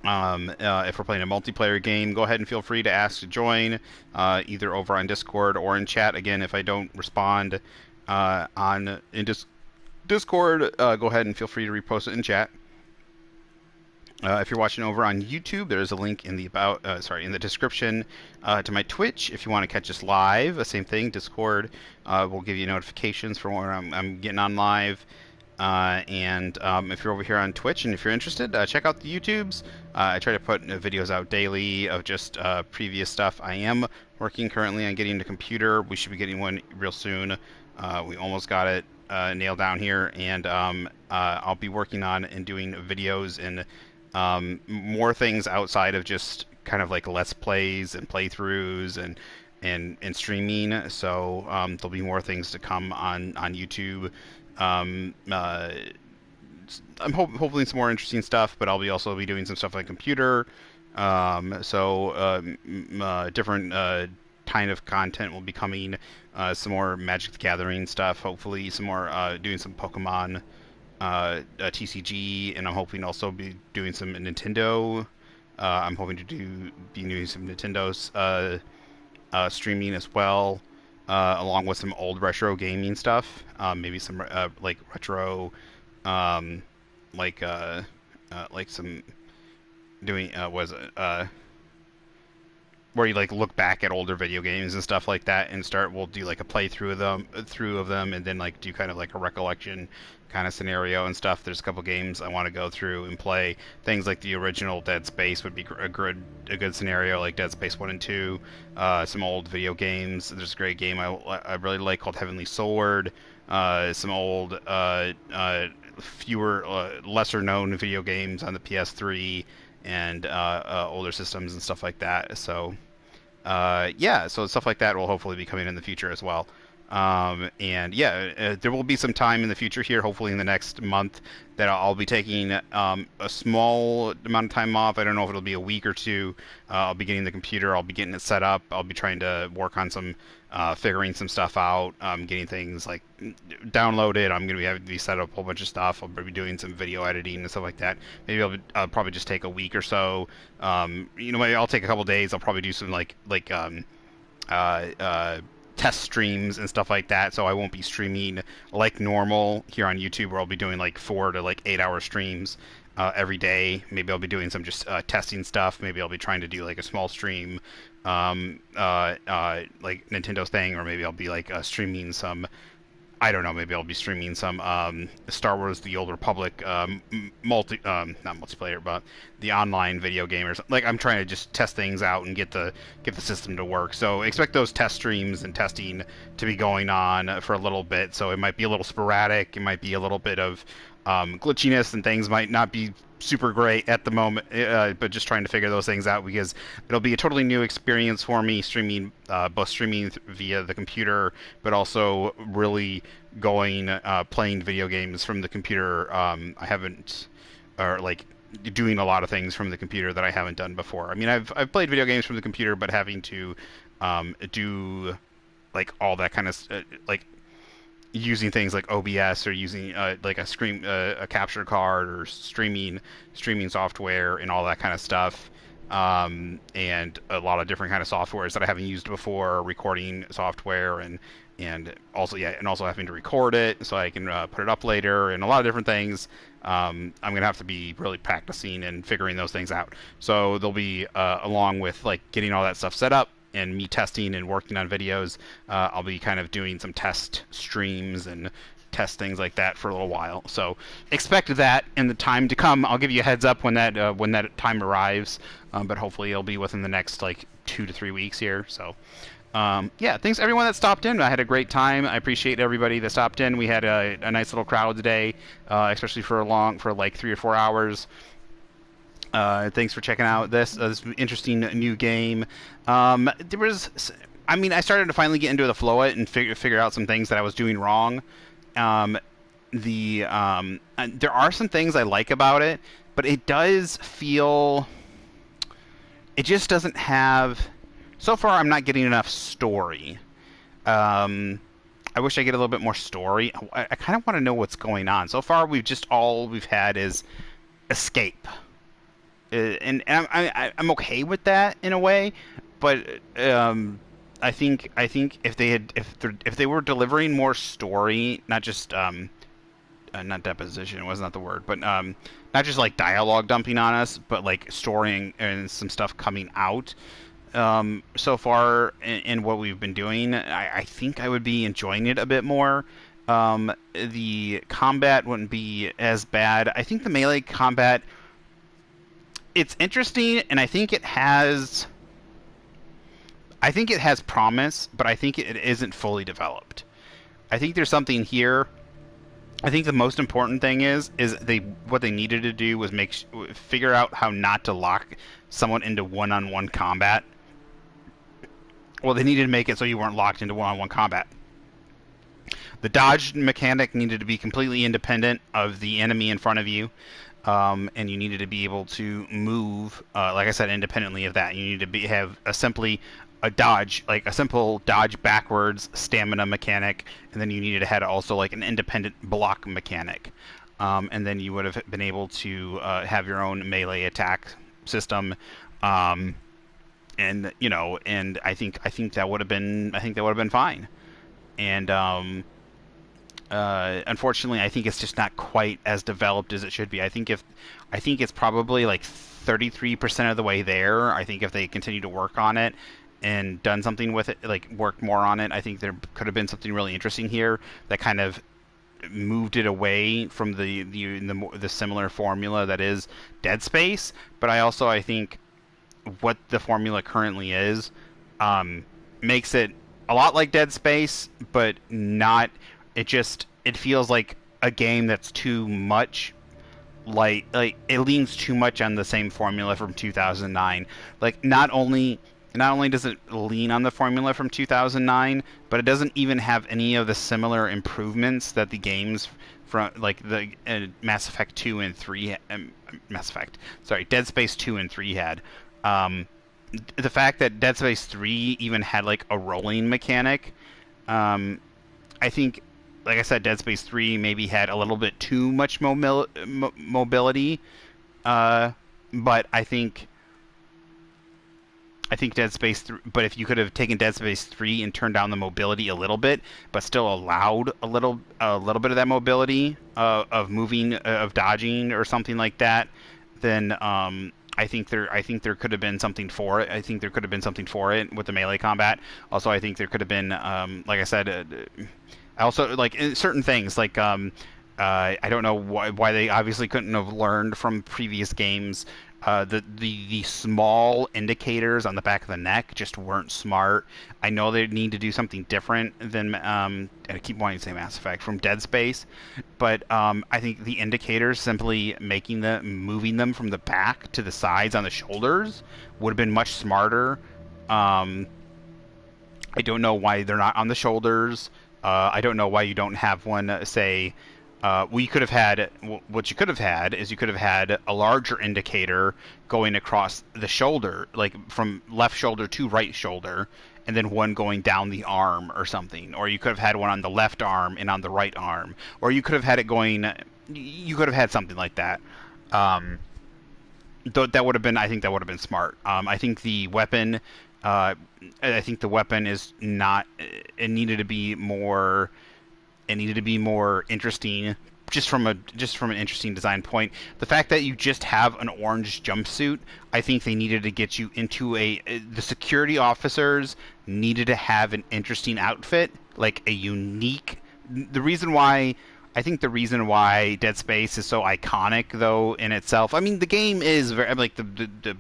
If we're playing a multiplayer game, go ahead and feel free to ask to join, either over on Discord or in chat. Again, if I don't respond in Discord, go ahead and feel free to repost it in chat. If you're watching over on YouTube, there's a link in the in the description to my Twitch. If you want to catch us live, same thing. Discord will give you notifications for when I'm getting on live. If you're over here on Twitch and if you're interested, check out the YouTubes. I try to put videos out daily of just previous stuff. I am working currently on getting a computer. We should be getting one real soon. We almost got it nailed down here, and I'll be working on and doing videos and more things outside of just kind of like Let's Plays and playthroughs and streaming. So there'll be more things to come on YouTube. I'm hopefully some more interesting stuff, but I'll also be doing some stuff on computer. Different kind of content will be coming. Some more Magic the Gathering stuff. Hopefully, some more doing some Pokemon TCG, and I'm hoping also be doing some Nintendo. I'm hoping to be doing some Nintendo's streaming as well. Along with some old retro gaming stuff, maybe some like retro, like some doing where you like look back at older video games and stuff like that, and we'll do like a playthrough of them, and then like do kind of like a recollection kind of scenario and stuff. There's a couple games I want to go through and play. Things like the original Dead Space would be a good scenario, like Dead Space 1 and 2. Some old video games. There's a great game I really like called Heavenly Sword. Some old, lesser known video games on the PS3 and older systems and stuff like that. So so stuff like that will hopefully be coming in the future as well. There will be some time in the future here, hopefully in the next month, that I'll be taking a small amount of time off. I don't know if it'll be a week or two. I'll be getting the computer, I'll be getting it set up, I'll be trying to work on some figuring some stuff out, getting things like downloaded. I'm going to be having to set up a whole bunch of stuff. I'll be doing some video editing and stuff like that. Maybe I'll probably just take a week or so. Maybe I'll take a couple days. I'll probably do some test streams and stuff like that, so I won't be streaming like normal here on YouTube, where I'll be doing like 4 to 8 hour streams every day. Maybe I'll be doing some just testing stuff. Maybe I'll be trying to do like a small stream like Nintendo's thing, or maybe I'll be like streaming some I don't know, maybe I'll be streaming some Star Wars: The Old Republic not multiplayer, but the online video game or something. Like, I'm trying to just test things out and get the system to work. So expect those test streams and testing to be going on for a little bit. So it might be a little sporadic. It might be a little bit of glitchiness, and things might not be super great at the moment, but just trying to figure those things out, because it'll be a totally new experience for me, streaming both streaming via the computer, but also really going playing video games from the computer. I haven't, or like doing a lot of things from the computer that I haven't done before. I mean, I've played video games from the computer, but having to do like all that kind of like using things like OBS, or using like a capture card, or streaming software and all that kind of stuff, and a lot of different kind of softwares that I haven't used before, recording software, and also having to record it so I can put it up later, and a lot of different things. I'm gonna have to be really practicing and figuring those things out. So there'll be along with like getting all that stuff set up and me testing and working on videos, I'll be kind of doing some test streams and test things like that for a little while. So expect that in the time to come. I'll give you a heads up when that time arrives, but hopefully it'll be within the next like 2 to 3 weeks here. So yeah, thanks everyone that stopped in. I had a great time. I appreciate everybody that stopped in. We had a nice little crowd today, especially for like 3 or 4 hours. Thanks for checking out this interesting new game. I started to finally get into the flow of it and figure out some things that I was doing wrong. There are some things I like about it, but it just doesn't have. So far, I'm not getting enough story. I wish I get a little bit more story. I kind of want to know what's going on. So far, all we've had is escape. And I'm okay with that in a way, but I think if they were delivering more story, not just not deposition, was not the word, but not just like dialogue dumping on us, but like story and some stuff coming out. So far in what we've been doing, I think I would be enjoying it a bit more. The combat wouldn't be as bad. I think the melee combat, it's interesting, and I think it has promise, but I think it isn't fully developed. I think there's something here. I think the most important thing is what they needed to do was figure out how not to lock someone into one-on-one combat. Well, they needed to make it so you weren't locked into one-on-one combat. The dodge mechanic needed to be completely independent of the enemy in front of you. And you needed to be able to move, like I said, independently of that. You need to have a simple dodge backwards stamina mechanic, and then you needed to have also like an independent block mechanic, and then you would have been able to have your own melee attack system, and I think that would have been fine, and unfortunately, I think it's just not quite as developed as it should be. I think it's probably like 33% of the way there. I think if they continue to work on it and done something with it, like worked more on it, I think there could have been something really interesting here that kind of moved it away from the similar formula that is Dead Space. But I think what the formula currently is makes it a lot like Dead Space, but not. It feels like a game that's too much like it leans too much on the same formula from 2009. Like not only does it lean on the formula from 2009, but it doesn't even have any of the similar improvements that the games from like the Mass Effect 2 and 3 Dead Space 2 and 3 had. The fact that Dead Space 3 even had like a rolling mechanic, I think, like I said, Dead Space 3 maybe had a little bit too much mobility, but I think Dead Space 3. But if you could have taken Dead Space 3 and turned down the mobility a little bit, but still allowed a little bit of that mobility of moving, of dodging or something like that, then I think there could have been something for it. I think there could have been something for it with the melee combat. Also, I think there could have been, like I said, I also like in certain things like I don't know why they obviously couldn't have learned from previous games. The small indicators on the back of the neck just weren't smart. I know they need to do something different than I keep wanting to say Mass Effect from Dead Space, but I think the indicators simply moving them from the back to the sides on the shoulders would have been much smarter. I don't know why they're not on the shoulders. I don't know why you don't have one, say, what you could have had is you could have had a larger indicator going across the shoulder, like from left shoulder to right shoulder, and then one going down the arm or something. Or you could have had one on the left arm and on the right arm. Or you could have had it going, you could have had something like that. That would have been, I think that would have been smart. I think the weapon, is not, it needed to be more interesting, just from an interesting design point. The fact that you just have an orange jumpsuit, I think they needed to get you into the security officers needed to have an interesting outfit, like a unique. The reason why Dead Space is so iconic, though, in itself. I mean, the game is very like the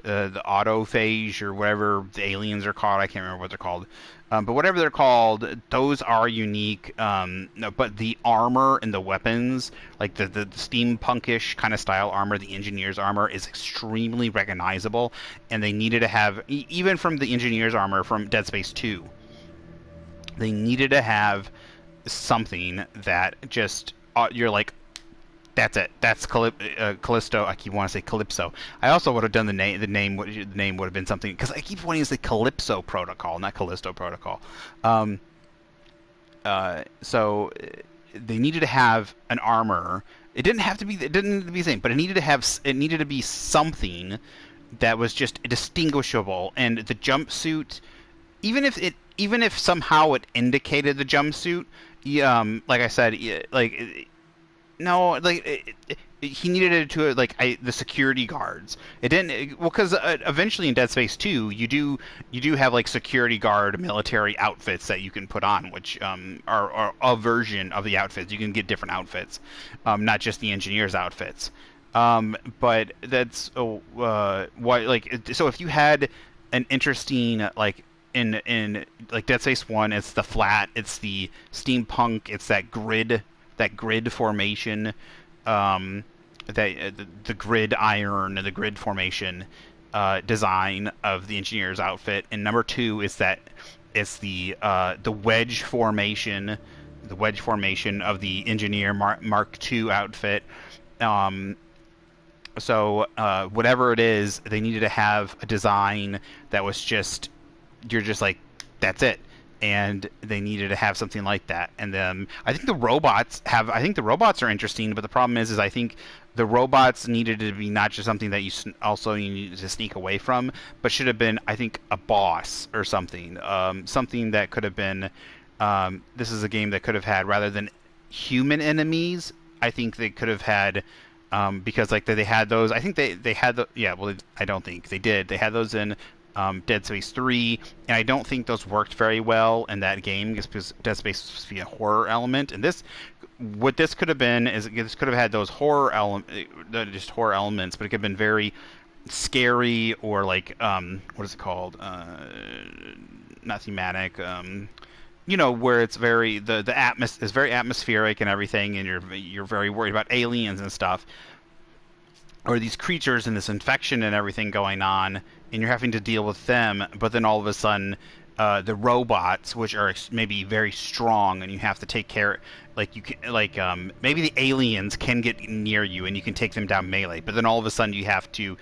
autophage or whatever the aliens are called. I can't remember what they're called. But whatever they're called, those are unique. But the armor and the weapons, like the steampunkish kind of style armor, the engineer's armor, is extremely recognizable. And they needed to have, even from the engineer's armor from Dead Space 2, they needed to have something that just, you're like, that's it. That's Callisto. I keep wanting to say Calypso. I also would have done the name would have been something, because I keep wanting to say Calypso Protocol, not Callisto Protocol. So they needed to have an armor. It didn't need to be the same, but it needed to be something that was just distinguishable. And the jumpsuit, even if somehow it indicated the jumpsuit, like I said, no, like he needed it to the security guards. It didn't, well, because eventually in Dead Space 2, you do have like security guard military outfits that you can put on, which are a version of the outfits. You can get different outfits, not just the engineers' outfits. But that's why, like, so if you had an interesting, like, in like Dead Space 1, it's the flat, it's the steampunk, it's that grid formation, the grid iron, the grid formation design of the engineer's outfit. And number 2 is that it's the wedge formation, of the engineer Mark II outfit. So whatever it is, they needed to have a design that was just, you're just like, that's it. And they needed to have something like that. And then I think the robots are interesting, but the problem is I think the robots needed to be not just something that you need to sneak away from, but should have been, I think, a boss or something. Something that could have been, this is a game that could have had, rather than human enemies, I think they could have had, because like they had those, I think they had the, yeah, well, I don't think they did. They had those in Dead Space 3, and I don't think those worked very well in that game, just because Dead Space was supposed to be a horror element. And what this could have been is this could have had those horror elements, but it could have been very scary, or like, what is it called? Not thematic. Where it's very is very atmospheric and everything, and you're very worried about aliens and stuff, or these creatures and this infection and everything going on, and you're having to deal with them. But then all of a sudden, the robots, which are maybe very strong, and you have to take care, like you can, like maybe the aliens can get near you and you can take them down melee. But then all of a sudden, you have to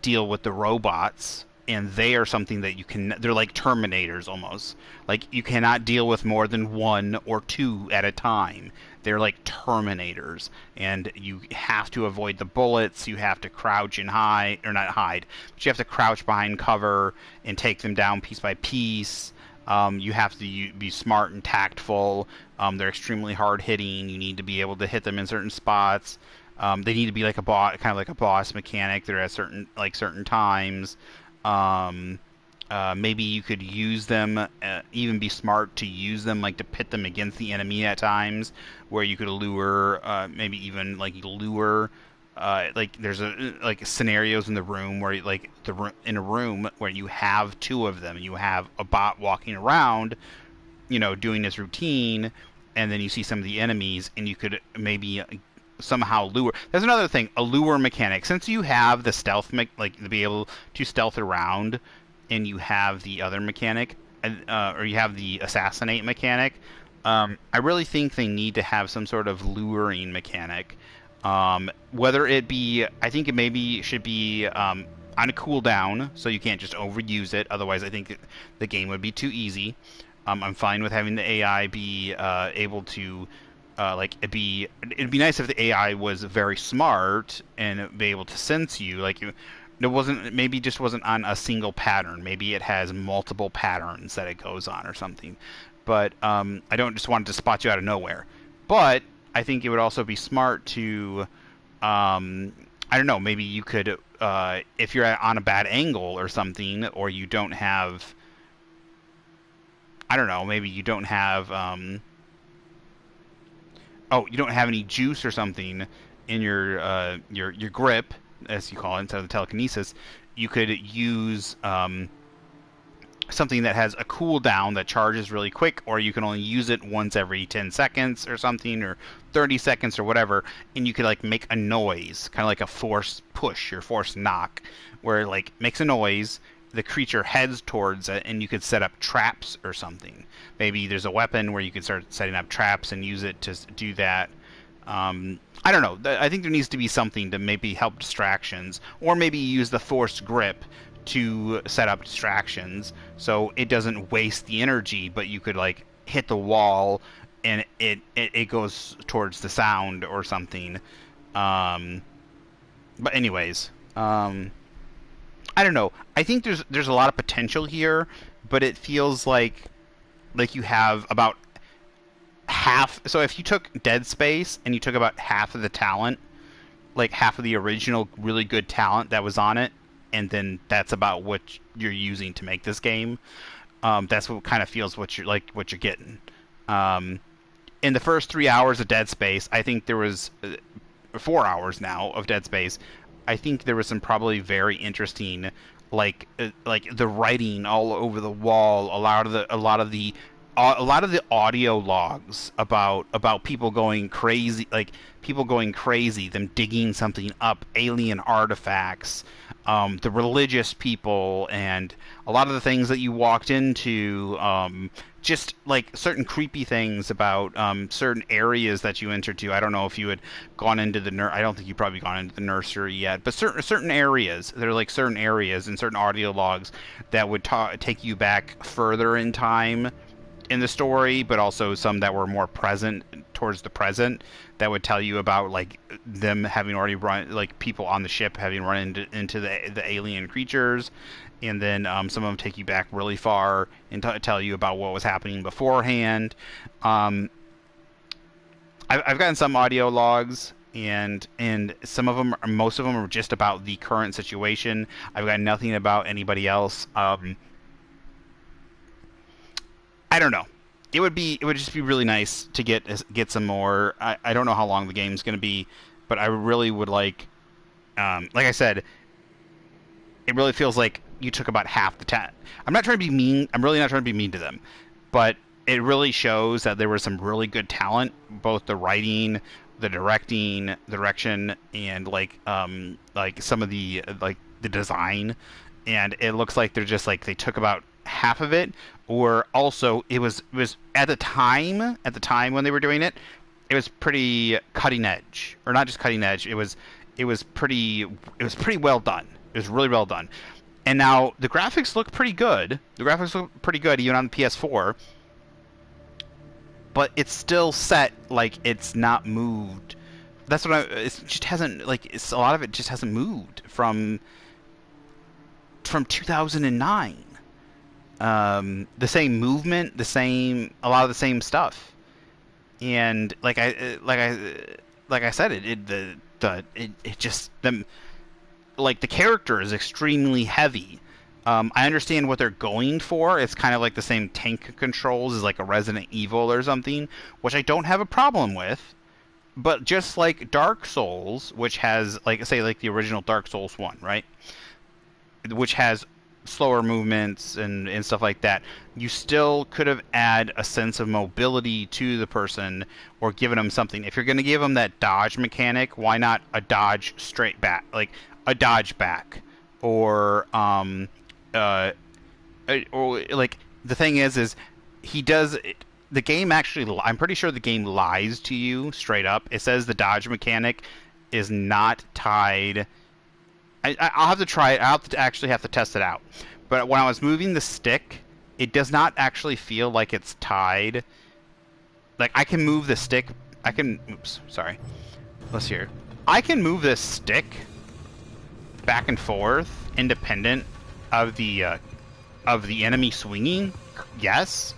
deal with the robots, and they are something that they're like Terminators almost. Like, you cannot deal with more than 1 or 2 at a time. They're like Terminators, and you have to avoid the bullets. You have to crouch and hide, or not hide, but you have to crouch behind cover and take them down piece by piece. You have to be smart and tactful. They're extremely hard hitting. You need to be able to hit them in certain spots. They need to be like kind of like a boss mechanic. They're at certain times. Maybe you could use them, even be smart to use them, like to pit them against the enemy at times, where you could lure, maybe even like lure, like there's like scenarios in the room where like in a room where you have two of them, you have a bot walking around, doing this routine, and then you see some of the enemies, and you could maybe somehow lure. That's another thing, a lure mechanic. Since you have the stealth, like to be able to stealth around, and you have the other mechanic, or you have the assassinate mechanic, I really think they need to have some sort of luring mechanic. Whether it be, I think it maybe should be on a cooldown, so you can't just overuse it. Otherwise, I think the game would be too easy. I'm fine with having the AI be able to, it'd be nice if the AI was very smart and be able to sense you, like maybe just wasn't on a single pattern. Maybe it has multiple patterns that it goes on or something. But I don't just want it to spot you out of nowhere. But I think it would also be smart to, I don't know, maybe you could, if you're on a bad angle or something, or you don't have, I don't know, maybe you don't have, you don't have any juice or something in your grip, as you call it, instead of the telekinesis, you could use something that has a cooldown that charges really quick, or you can only use it once every 10 seconds or something, or 30 seconds or whatever, and you could like make a noise, kind of like a force push or force knock, where it like makes a noise, the creature heads towards it, and you could set up traps or something. Maybe there's a weapon where you could start setting up traps and use it to do that. I don't know. I think there needs to be something to maybe help distractions, or maybe use the forced grip to set up distractions so it doesn't waste the energy, but you could like hit the wall and it goes towards the sound or something. But anyways, I don't know. I think there's a lot of potential here, but it feels like you have about half. So if you took Dead Space and you took about half of the talent, like half of the original really good talent that was on it, and then that's about what you're using to make this game, that's what kind of feels what you're getting. In the first 3 hours of Dead Space, I think there was 4 hours now of Dead Space. I think there was some probably very interesting, like the writing all over the wall, a lot of the audio logs about people going crazy, them digging something up, alien artifacts, the religious people, and a lot of the things that you walked into, just like certain creepy things about certain areas that you entered to. I don't know if you had gone into I don't think you've probably gone into the nursery yet, but certain areas, there are like certain areas and certain audio logs that would take you back further in time in the story, but also some that were more present towards the present, that would tell you about like them having already run, like people on the ship having run into the alien creatures, and then some of them take you back really far and tell you about what was happening beforehand. I've gotten some audio logs, and some of them, most of them, are just about the current situation. I've got nothing about anybody else. I don't know. It would just be really nice to get some more. I don't know how long the game's going to be, but I really would like I said, it really feels like you took about half the time. I'm not trying to be mean. I'm really not trying to be mean to them, but it really shows that there was some really good talent, both the writing, the direction, and like some of the the design. And it looks like they're just like they took about half of it, or also it was at the time when they were doing it, it was pretty cutting edge, or not just cutting edge. It was pretty well done. It was really well done. And now the graphics look pretty good. Even on the PS4. But it's still set like it's not moved. That's what it just hasn't, like, a lot of it just hasn't moved from 2009. The same movement, a lot of the same stuff, and like I said, it just them, like the character is extremely heavy. I understand what they're going for. It's kind of like the same tank controls as like a Resident Evil or something, which I don't have a problem with. But just like Dark Souls, which has, like, say, like the original Dark Souls 1, right? Which has slower movements and stuff like that, you still could have add a sense of mobility to the person or given them something. If you're going to give them that dodge mechanic, why not a dodge straight back? Like, a dodge back. Or like, the thing is he does the game actually, I'm pretty sure the game lies to you straight up. It says the dodge mechanic is not tied. I'll have to try it. I'll actually have to test it out. But when I was moving the stick, it does not actually feel like it's tied. Like, I can move the stick. Oops, sorry. Let's hear. I can move this stick back and forth, independent of the enemy swinging. Yes,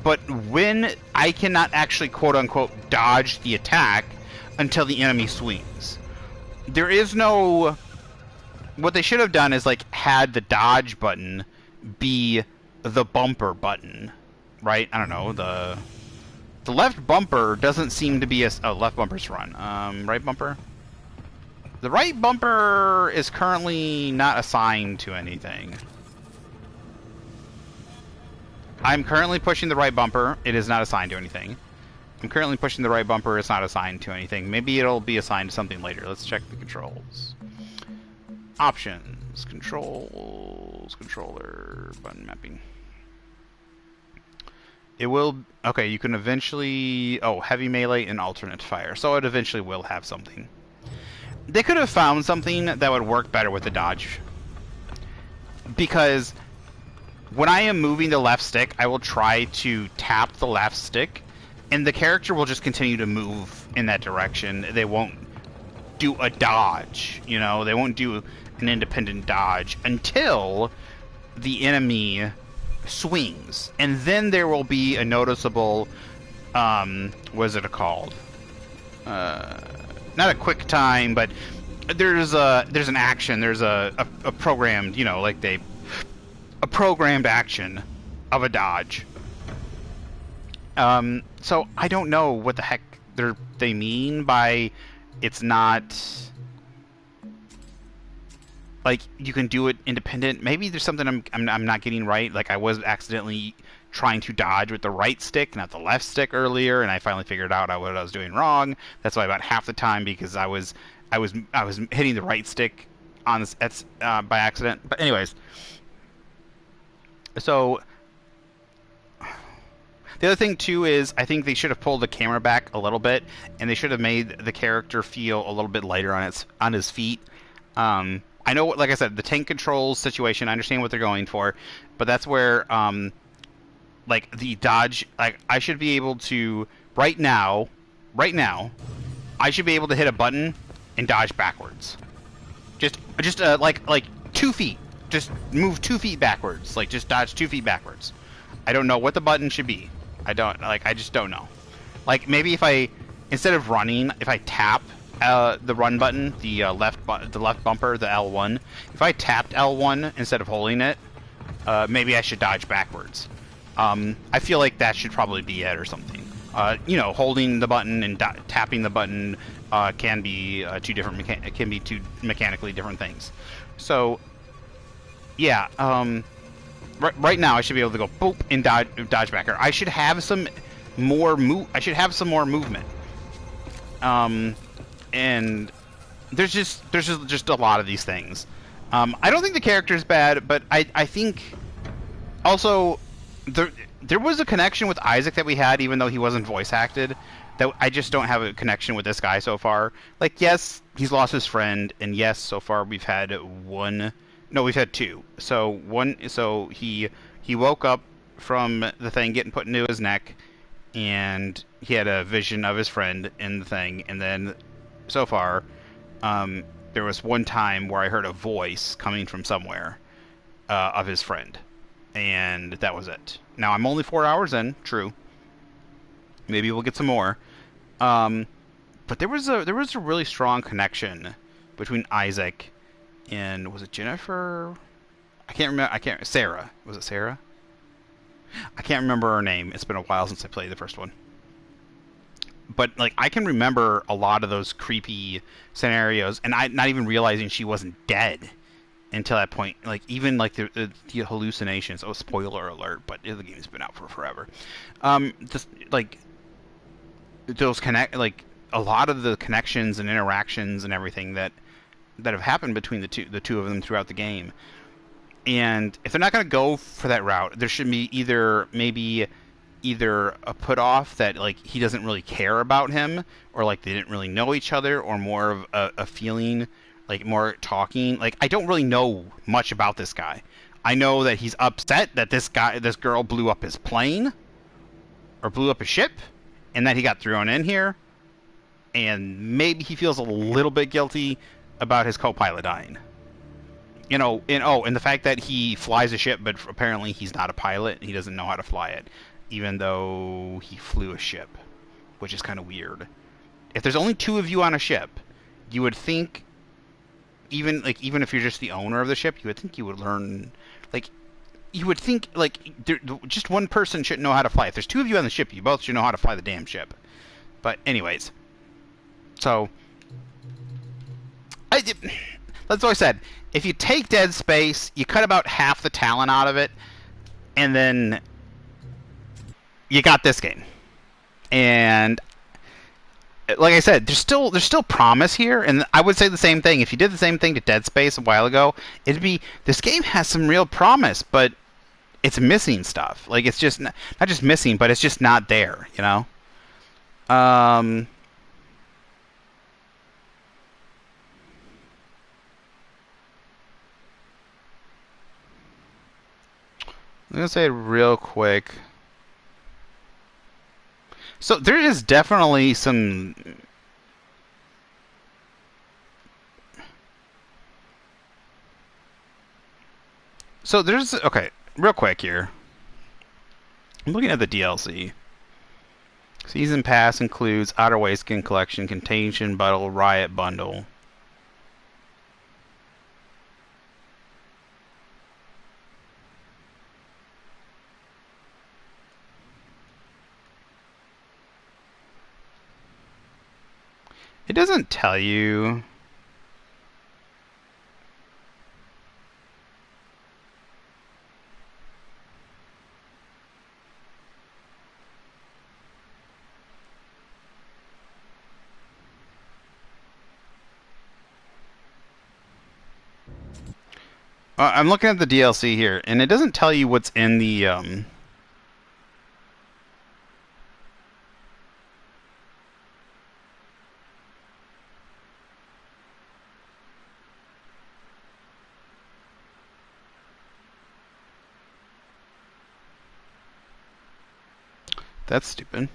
but when I cannot actually quote unquote dodge the attack until the enemy swings. There is no. What they should have done is like had the dodge button be the bumper button, right? I don't know, the left bumper doesn't seem to be a left bumper's run. Right bumper. The right bumper is currently not assigned to anything. I'm currently pushing the right bumper. It is not assigned to anything. I'm currently pushing the right bumper. It's not assigned to anything. Maybe it'll be assigned to something later. Let's check the controls. Options. Controls. Controller. Button mapping. It will... Okay, you can eventually... Oh, heavy melee and alternate fire. So it eventually will have something. They could have found something that would work better with the dodge. Because when I am moving the left stick, I will try to tap the left stick, and the character will just continue to move in that direction. They won't do a dodge, you know? They won't do an independent dodge until the enemy swings. And then there will be a noticeable, what is it called? Not a quick time, but there's an action, there's a programmed, you know, like a programmed action of a dodge. So I don't know what the heck they mean by it's not like you can do it independent. Maybe there's something I'm not getting right. Like I was accidentally trying to dodge with the right stick, not the left stick earlier, and I finally figured out what I was doing wrong. That's why about half the time, because I was hitting the right stick on this by accident. But anyways, so the other thing too is I think they should have pulled the camera back a little bit, and they should have made the character feel a little bit lighter on his feet. I know, like I said, the tank controls situation, I understand what they're going for, but that's where like the dodge, like I should be able to right now, I should be able to hit a button and dodge backwards. Just like 2 feet. Just move 2 feet backwards. Like just dodge 2 feet backwards. I don't know what the button should be. I just don't know. Like maybe if instead of running, if I tap the run button, the left bumper, the L1. If I tapped L1 instead of holding it, maybe I should dodge backwards. I feel like that should probably be it or something. You know, holding the button and tapping the button can be two mechanically different things. So, yeah. Right now I should be able to go boop and dodge back. Or I should have some more movement. And there's just a lot of these things. I don't think the character is bad, but I think also there was a connection with Isaac that we had, even though he wasn't voice acted. That I just don't have a connection with this guy so far. Like, yes, he's lost his friend, and yes, so far we've had we've had two. So he woke up from the thing getting put into his neck, and he had a vision of his friend in the thing, and then so far, there was one time where I heard a voice coming from somewhere of his friend, and that was it. Now I'm only 4 hours in, true. Maybe we'll get some more, but there was a really strong connection between Isaac and was it Jennifer? I can't remember. Sarah. Was it Sarah? I can't remember her name. It's been a while since I played the first one. But like, I can remember a lot of those creepy scenarios, and I not even realizing she wasn't dead until that point. Like, even like the hallucinations. Oh, spoiler alert! But the game's been out for forever. Just like those a lot of the connections and interactions and everything that have happened between the two of them throughout the game. And if they're not going to go for that route, there should be either a put off that like he doesn't really care about him, or like they didn't really know each other, or more of a feeling, like more talking. Like, I don't really know much about this guy. I know that he's upset that this girl blew up his plane, or blew up his ship, and that he got thrown in here, and maybe he feels a little bit guilty about his co-pilot dying. You know, and the fact that he flies a ship, but apparently he's not a pilot, and he doesn't know how to fly it, even though he flew a ship, which is kind of weird. If there's only 2 of you on a ship, you would think, even if you're just the owner of the ship, you would think you would learn, like, you would think, like, just one person shouldn't know how to fly. If there's 2 of you on the ship, you both should know how to fly the damn ship. But anyways, so that's what I said. If you take Dead Space, you cut about half the talent out of it, and then you got this game. And like I said, there's still promise here, and I would say the same thing. If you did the same thing to Dead Space a while ago, it'd be, this game has some real promise, but it's missing stuff. Like, it's just not just missing, but it's just not there, you know? I'm going to say real quick. So there is definitely some... So there's... Okay, real quick here. I'm looking at the DLC. Season Pass includes Outer Way Skin Collection, Contagion Bundle, Riot Bundle. It doesn't tell you. I'm looking at the DLC here, and it doesn't tell you what's in the That's stupid.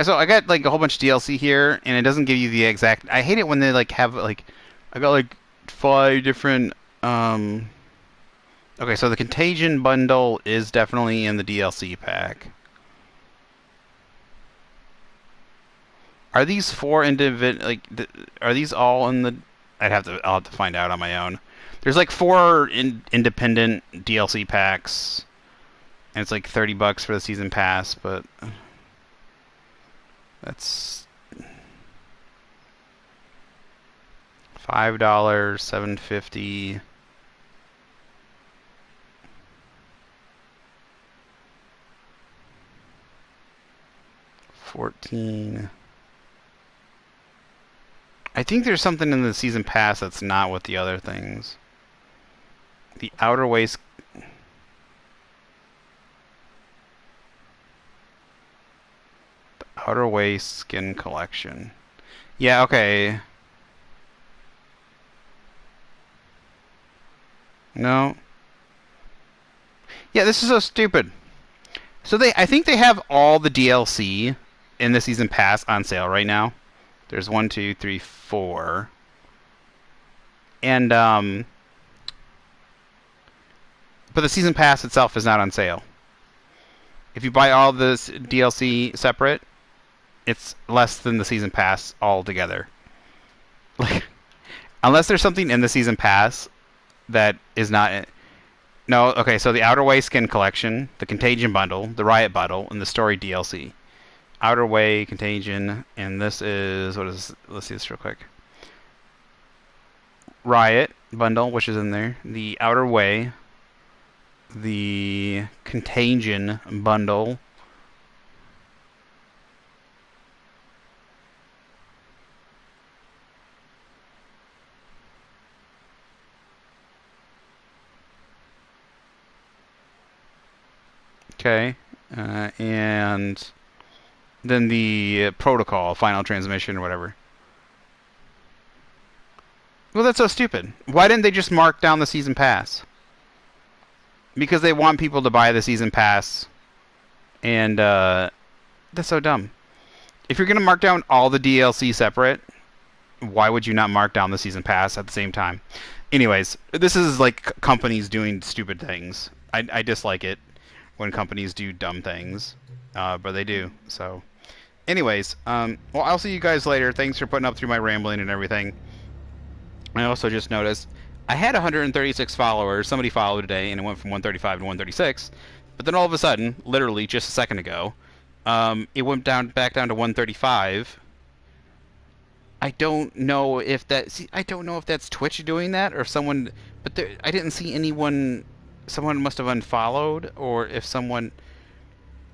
So I got like a whole bunch of DLC here, and it doesn't give you the exact. I hate it when they like have like, I got like 5 different. Okay, so the Contagion bundle is definitely in the DLC pack. Are these 4 individual, like, are these all in the... I'll have to find out on my own. There's like 4 independent DLC packs, and it's like $30 for the season pass, but that's $5, $7.50. 14. I think there's something in the season pass that's not with the other things. The Outer Way... The Outer Way Skin Collection. Yeah, okay. No. Yeah, this is so stupid. So I think they have all the DLC in the season pass on sale right now. There's 1, 2, 3, 4. And but the season pass itself is not on sale. If you buy all this DLC separate, it's less than the season pass altogether. Like, unless there's something in the season pass that is not. No, okay. So the Outer Way skin collection, the Contagion bundle, the Riot bundle, and the Story DLC. Outer Way, Contagion, and this is what is? Let's see this real quick. Riot bundle, which is in there. The Outer Way, the Contagion bundle. Okay, and then the Protocol, Final Transmission, or whatever. Well, that's so stupid. Why didn't they just mark down the season pass? Because they want people to buy the season pass, and that's so dumb. If you're going to mark down all the DLC separate, why would you not mark down the season pass at the same time? Anyways, this is like companies doing stupid things. I dislike it when companies do dumb things, but they do. So, anyways, well, I'll see you guys later. Thanks for putting up through my rambling and everything. I also just noticed I had 136 followers. Somebody followed today, and it went from 135 to 136. But then all of a sudden, literally just a second ago, it went back down to 135. I don't know if I don't know if that's Twitch doing that or if someone. But I didn't see anyone. Someone must have unfollowed, or if someone...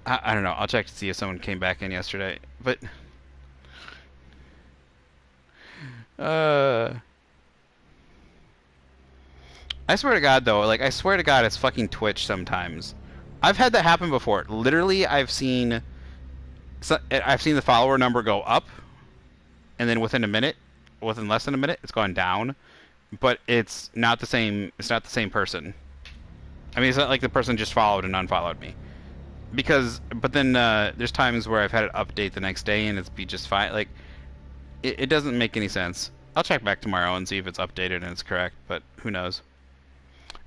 I don't know. I'll check to see if someone came back in yesterday. But... I swear to God, though. Like, I swear to God, it's fucking Twitch sometimes. I've had that happen before. Literally, I've seen the follower number go up, and then within less than a minute, it's gone down. But it's not the same. It's not the same person. I mean, it's not like the person just followed and unfollowed me. But then there's times where I've had it update the next day and it's be just fine. Like, it doesn't make any sense. I'll check back tomorrow and see if it's updated and it's correct, but who knows.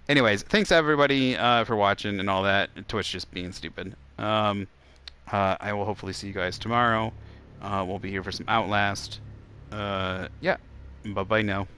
Anyways, thanks everybody for watching and all that. Twitch just being stupid. I will hopefully see you guys tomorrow. We'll be here for some Outlast. Yeah. Bye-bye now.